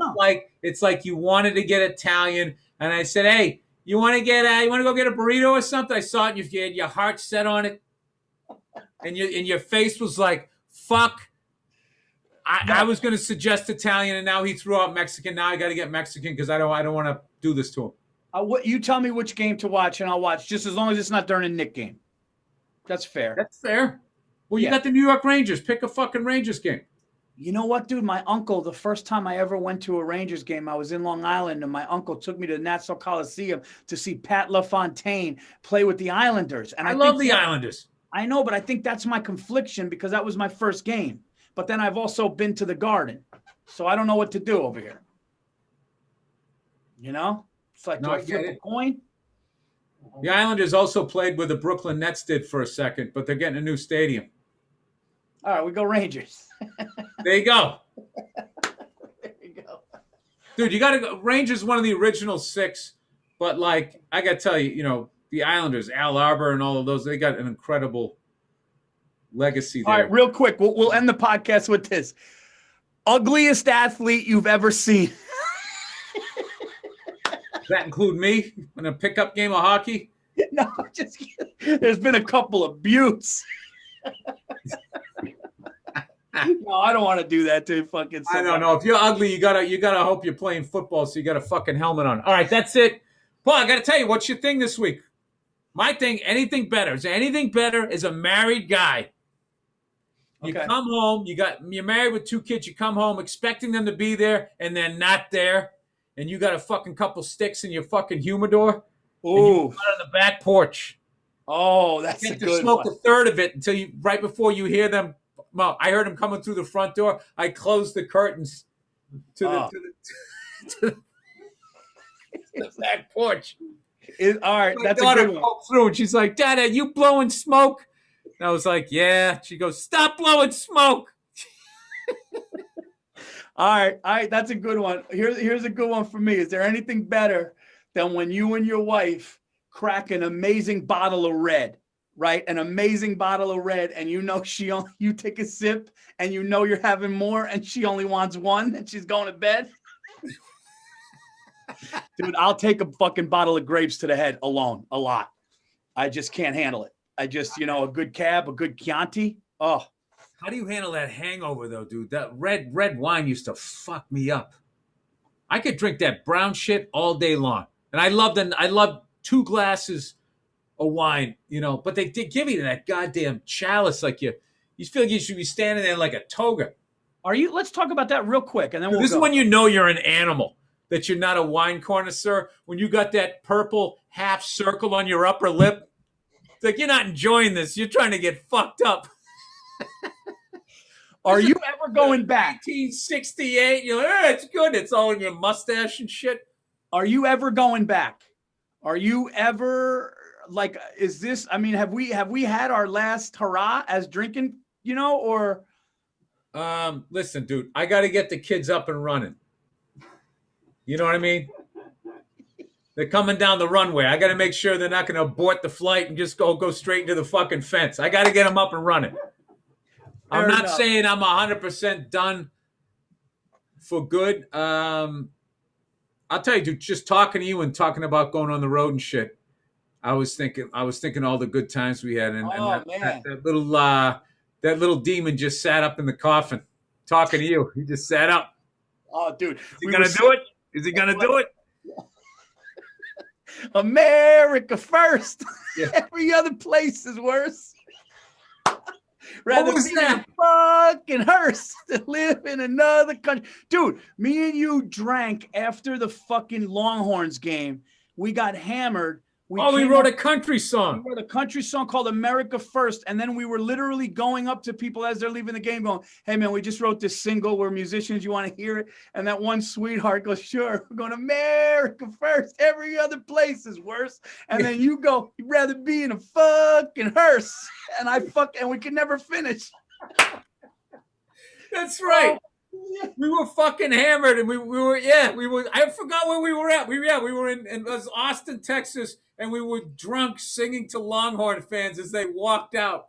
[SPEAKER 2] It's like you wanted to get Italian. And I said, hey, you want to go get a burrito or something? I saw it. You had your heart set on it. And your face was like, fuck. I was going to suggest Italian, and now he threw out Mexican. Now I got to get Mexican because I don't want to do this to him.
[SPEAKER 1] You tell me which game to watch, and I'll watch, just as long as it's not during a Knick game. That's fair.
[SPEAKER 2] That's fair. Well, you got the New York Rangers. Pick a fucking Rangers game.
[SPEAKER 1] You know what, dude? My uncle, the first time I ever went to a Rangers game, I was in Long Island, and my uncle took me to the Nassau Coliseum to see Pat LaFontaine play with the Islanders. And
[SPEAKER 2] I love the Islanders.
[SPEAKER 1] I know, but I think that's my confliction because that was my first game. But then I've also been to the Garden. So I don't know what to do over here. You know? It's like, do I flip a coin?
[SPEAKER 2] The Islanders also played where the Brooklyn Nets did for a second, but they're getting a new stadium.
[SPEAKER 1] All right, we go Rangers.
[SPEAKER 2] There you go.
[SPEAKER 1] There you go.
[SPEAKER 2] Dude, you got to go. Rangers, one of the original 6. But, like, I got to tell you, the Islanders, Al Arbor and all of those, they got an incredible legacy there.
[SPEAKER 1] All right, real quick. We'll end the podcast with this. Ugliest athlete you've ever seen.
[SPEAKER 2] Does that include me in a pickup game of hockey?
[SPEAKER 1] No, just kidding. There's been a couple of buttes. No, I don't want to do that to fucking somebody.
[SPEAKER 2] I don't know. If you're ugly, you gotta hope you're playing football, so you got a fucking helmet on. All right, that's it. Paul, I gotta tell you, what's your thing this week? My thing, anything better. Is anything better as a married guy? You come home, you're married with 2 kids, you come home expecting them to be there, and they're not there, and you got a fucking couple sticks in your fucking humidor.
[SPEAKER 1] Ooh.
[SPEAKER 2] And you go on the back porch.
[SPEAKER 1] Oh, that's a good one.
[SPEAKER 2] Smoke a third of it until right before you hear them. Well, I heard them coming through the front door. I closed the curtains to the back porch.
[SPEAKER 1] All right, that's a good one.
[SPEAKER 2] Through, and she's like, "Dad, are you blowing smoke?" And I was like, "Yeah." She goes, "Stop blowing smoke."
[SPEAKER 1] All right, that's a good one. Here's a good one for me. Is there anything better than when you and your wife crack an amazing bottle of red, right? An amazing bottle of red, and you know you take a sip, and you know you're having more, and she only wants one, and she's going to bed. Dude, I'll take a fucking bottle of grapes to the head alone, a lot. I just can't handle it. I just, a good cab, a good Chianti. Oh.
[SPEAKER 2] How do you handle that hangover, though, dude? That red wine used to fuck me up. I could drink that brown shit all day long, and I love 2 glasses of wine, But they did give you that goddamn chalice, like you feel like you should be standing there like a toga.
[SPEAKER 1] Let's talk about that real quick, and then
[SPEAKER 2] This is when you know you're an animal, that you're not a wine connoisseur. When you got that purple half circle on your upper lip, it's like you're not enjoying this. You're trying to get fucked up.
[SPEAKER 1] Are you ever going back?
[SPEAKER 2] 1968. You're like, it's good. It's all in your mustache and shit.
[SPEAKER 1] Are you ever going back? Are you ever is this? I mean, have we had our last hurrah as drinking? Or
[SPEAKER 2] listen, dude, I got to get the kids up and running. You know what I mean? They're coming down the runway. I got to make sure they're not going to abort the flight and just go straight into the fucking fence. I got to get them up and running. I'm not saying I'm 100% done for good. I'll tell you, dude, just talking to you and talking about going on the road and shit, I was thinking all the good times we had, and that little demon just sat up in the coffin talking to you. He just sat up.
[SPEAKER 1] Oh, dude.
[SPEAKER 2] Is he going to do it? Is he going to do it?
[SPEAKER 1] America first. Yeah. Every other place is worse. Rather be in a fucking hearse than live in another country. Dude, me and you drank after the fucking Longhorns game. We got hammered.
[SPEAKER 2] We wrote a country song.
[SPEAKER 1] We wrote a country song called America First. And then we were literally going up to people as they're leaving the game going, hey, man, we just wrote this single. We're musicians. You want to hear it? And that one sweetheart goes, sure. We're going America First. Every other place is worse. And then you go, you'd rather be in a fucking hearse. And we could never finish.
[SPEAKER 2] That's right. We were fucking hammered, and we were. I forgot where we were at. We were in Austin, Texas, and we were drunk singing to Longhorn fans as they walked out,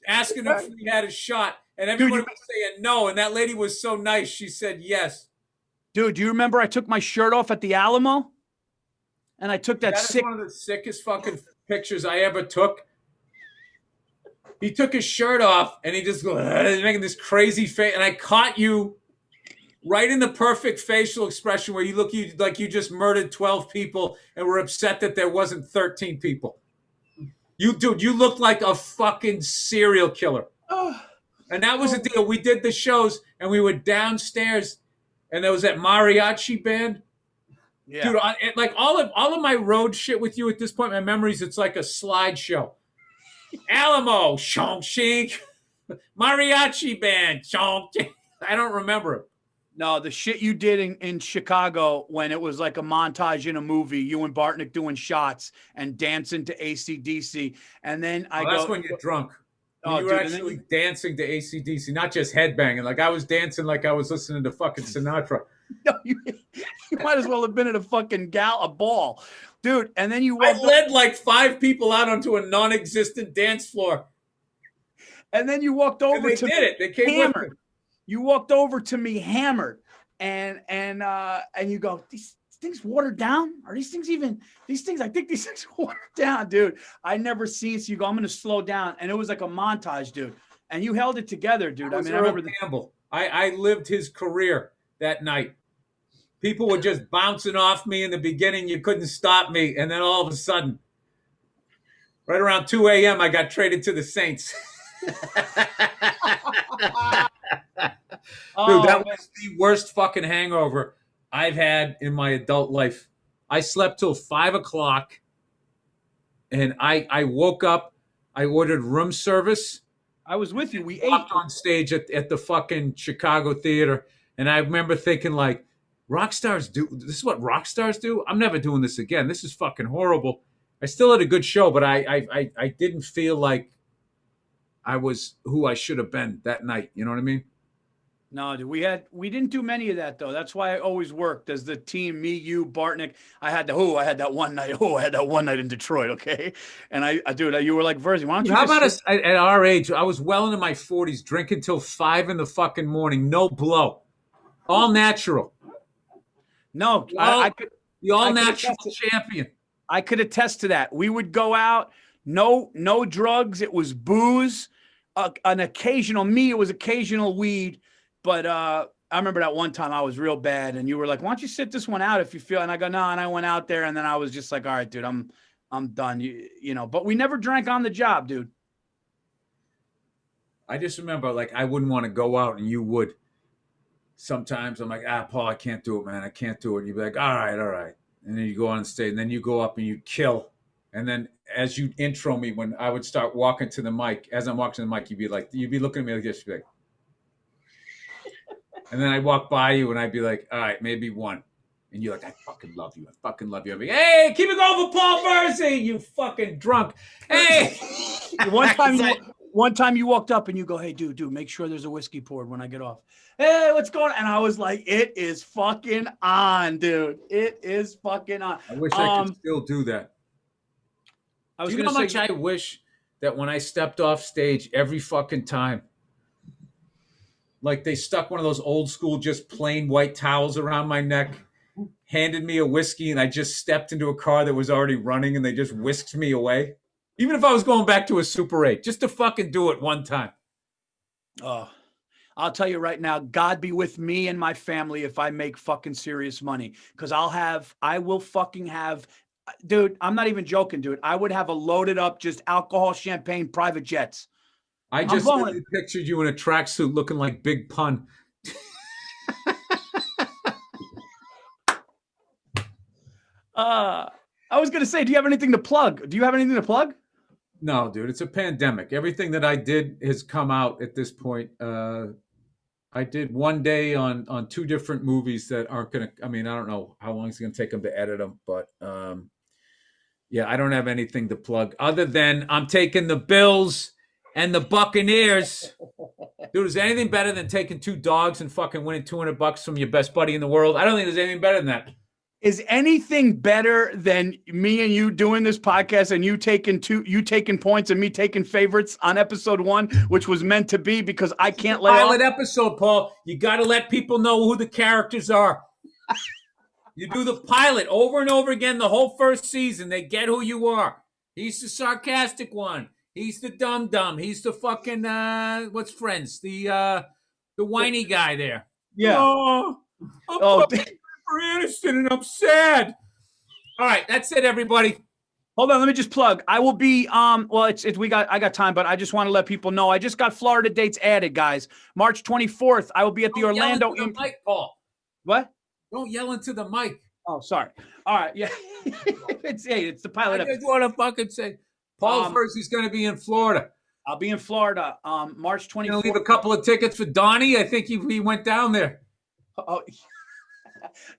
[SPEAKER 2] asking if we had a shot, and everybody was saying no. And that lady was so nice; she said yes.
[SPEAKER 1] Dude, do you remember I took my shirt off at the Alamo, and I took that.
[SPEAKER 2] That is one of the sickest fucking pictures I ever took. He took his shirt off and he just goes making this crazy face, and I caught you right in the perfect facial expression where you look like you just murdered 12 people and were upset that there wasn't 13 people. You looked like a fucking serial killer. And that was the deal. We did the shows and we were downstairs, and there was that mariachi band. Yeah. Dude, like all of my road shit with you at this point, my memories, it's like a slideshow. Alamo, shonk shink, mariachi band, shonk. I don't remember it.
[SPEAKER 1] No, the shit you did in Chicago when it was like a montage in a movie, you and Bartnick doing shots and dancing to AC/DC. And then
[SPEAKER 2] that's when you're drunk. You were actually dancing to AC/DC, not just headbanging. Like I was dancing like I was listening to fucking Sinatra.
[SPEAKER 1] No, you might as well have been at a fucking a ball. Dude, and then you
[SPEAKER 2] led like 5 people out onto a non-existent dance floor.
[SPEAKER 1] And then you walked over
[SPEAKER 2] to me. They came
[SPEAKER 1] hammered. With you walked over to me hammered, and you go, these things watered down? Are these things even these things? I think these things watered down, dude. I never seen so you go, I'm gonna slow down. And it was like a montage, dude. And you held it together, dude. I mean, I remember
[SPEAKER 2] Campbell. I lived his career that night. People were just bouncing off me in the beginning. You couldn't stop me. And then all of a sudden, right around 2 a.m., I got traded to the Saints. Dude, that was the worst fucking hangover I've had in my adult life. I slept till 5 o'clock, and I woke up. I ordered room service.
[SPEAKER 1] I was with you. We
[SPEAKER 2] walked on stage at the fucking Chicago theater, and I remember thinking, like, rock stars do this is what rock stars do? I'm never doing this again. This is fucking horrible. I still had a good show, but I didn't feel like I was who I should have been that night. You know what I mean?
[SPEAKER 1] No, dude, we didn't do many of that though. That's why I always worked as the team. Me, you, Bartnick. I had that one night. I had that one night in Detroit. Okay, and you were like, Verzi, why don't you?
[SPEAKER 2] How
[SPEAKER 1] just
[SPEAKER 2] about us at our age? I was well into my 40s, drinking till 5 in the fucking morning, no blow, all natural.
[SPEAKER 1] No,
[SPEAKER 2] I
[SPEAKER 1] could.
[SPEAKER 2] The all
[SPEAKER 1] I could
[SPEAKER 2] natural
[SPEAKER 1] attest
[SPEAKER 2] champion.
[SPEAKER 1] I could attest to that. We would go out, no drugs. It was booze, an occasional me. It was occasional weed, but I remember that one time I was real bad, and you were like, "Why don't you sit this one out if you feel?" And I go, "No," and I went out there, and then I was just like, "All right, dude, I'm done." You know, but we never drank on the job, dude.
[SPEAKER 2] I just remember, like, I wouldn't want to go out, and you would. Sometimes I'm like, Paul, I can't do it, man. I can't do it. And you'd be like, all right. And then you go on stage, and then you go up and you kill. And then as you intro me, when I would start walking to the mic, as I'm walking to the mic, you'd be looking at me like this. You'd be like, and then I'd walk by you, and I'd be like, all right, maybe one. And you're like, I fucking love you. I'd be, hey, keep it going for Paul Verzi, you fucking drunk. Hey.
[SPEAKER 1] One time you walked up and you go, hey, dude, make sure there's a whiskey poured when I get off. Hey, what's going on? And I was like, it is fucking on, dude. It is fucking on.
[SPEAKER 2] I wish I could still do that.
[SPEAKER 1] Do
[SPEAKER 2] you know how much I wish that when I stepped off stage every fucking time, like they stuck one of those old school, just plain white towels around my neck, handed me a whiskey, and I just stepped into a car that was already running, and they just whisked me away. Even if I was going back to a Super 8, just to fucking do it one time.
[SPEAKER 1] Oh, I'll tell you right now, God be with me and my family if I make fucking serious money. Because I will fucking have, dude, I'm not even joking, dude. I would have a loaded up, just alcohol, champagne, private jets.
[SPEAKER 2] I just pictured you in a tracksuit looking like Big Pun.
[SPEAKER 1] I was going to say, do you have anything to plug? No,
[SPEAKER 2] dude, it's a pandemic. Everything that I did has come out at this point. I did one day on 2 different movies that aren't going to, I don't know how long it's going to take them to edit them, but yeah, I don't have anything to plug other than I'm taking the Bills and the Buccaneers. Dude, is there anything better than taking 2 dogs and fucking winning $200 from your best buddy in the world? I don't think there's anything better than that.
[SPEAKER 1] Is anything better than me and you doing this podcast and you taking points and me taking favorites on episode 1, which was meant to be because I can't lay off?
[SPEAKER 2] Pilot episode, Paul. You got to let people know who the characters are. You do the pilot over and over again the whole first season. They get who you are. He's the sarcastic one. He's the dumb. He's the fucking what's Friends? The whiny guy there.
[SPEAKER 1] Yeah.
[SPEAKER 2] Oh, Aniston, and I'm sad. All right, that's it, everybody.
[SPEAKER 1] Hold on, let me just plug. I will be I got time, but I just want to let people know I just got Florida dates added, guys. March 24th, I will be at the Orlando
[SPEAKER 2] mic, Paul.
[SPEAKER 1] What?
[SPEAKER 2] Don't yell into the mic.
[SPEAKER 1] Oh, sorry. All right, yeah. It's the pilot
[SPEAKER 2] episode. I just want to fucking say Paul Verzi's going to be in Florida.
[SPEAKER 1] I'll be in Florida March 24th.
[SPEAKER 2] You're going to leave a couple of tickets for Donnie? I think he went down there.
[SPEAKER 1] Oh,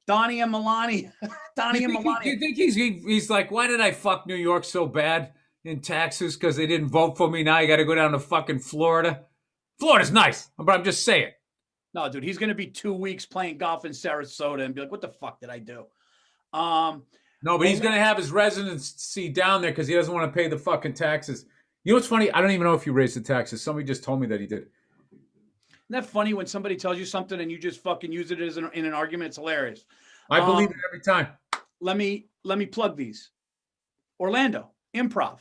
[SPEAKER 1] Donnie and Melania. Do
[SPEAKER 2] you think he's like, why did I fuck New York so bad in taxes? Because they didn't vote for me. Now you got to go down to fucking Florida. Florida's nice, but I'm just saying.
[SPEAKER 1] No, dude, he's going to be 2 weeks playing golf in Sarasota and be like, what the fuck did I do? No,
[SPEAKER 2] but he's going to have his residency down there because he doesn't want to pay the fucking taxes. You know what's funny? I don't even know if he raised the taxes. Somebody just told me that he did.
[SPEAKER 1] Isn't that funny when somebody tells you something and you just fucking use it as in an argument? It's hilarious.
[SPEAKER 2] I believe it every time.
[SPEAKER 1] Let me plug these. Orlando Improv,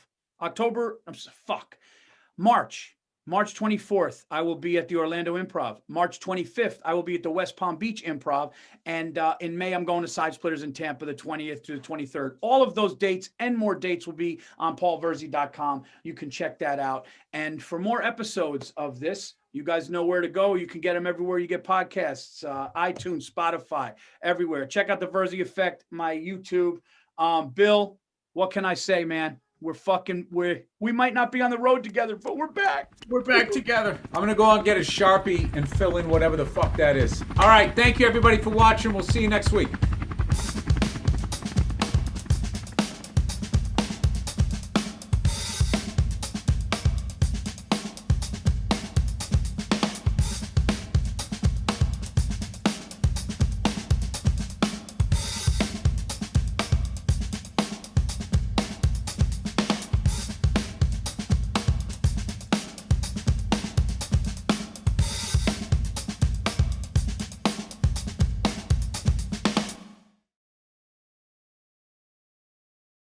[SPEAKER 1] March 24th, I will be at the Orlando Improv. March 25th, I will be at the West Palm Beach Improv. And in May, I'm going to Side Splitters in Tampa, the 20th to the 23rd. All of those dates and more dates will be on paulverzi.com. You can check that out. And for more episodes of this, you guys know where to go. You can get them everywhere you get podcasts, iTunes, Spotify, everywhere. Check out The Verzi Effect, my YouTube. Bill, what can I say, man? We might not be on the road together, but we're back.
[SPEAKER 2] We're back together. I'm going to go out and get a Sharpie and fill in whatever the fuck that is. All right. Thank you, everybody, for watching. We'll see you next week.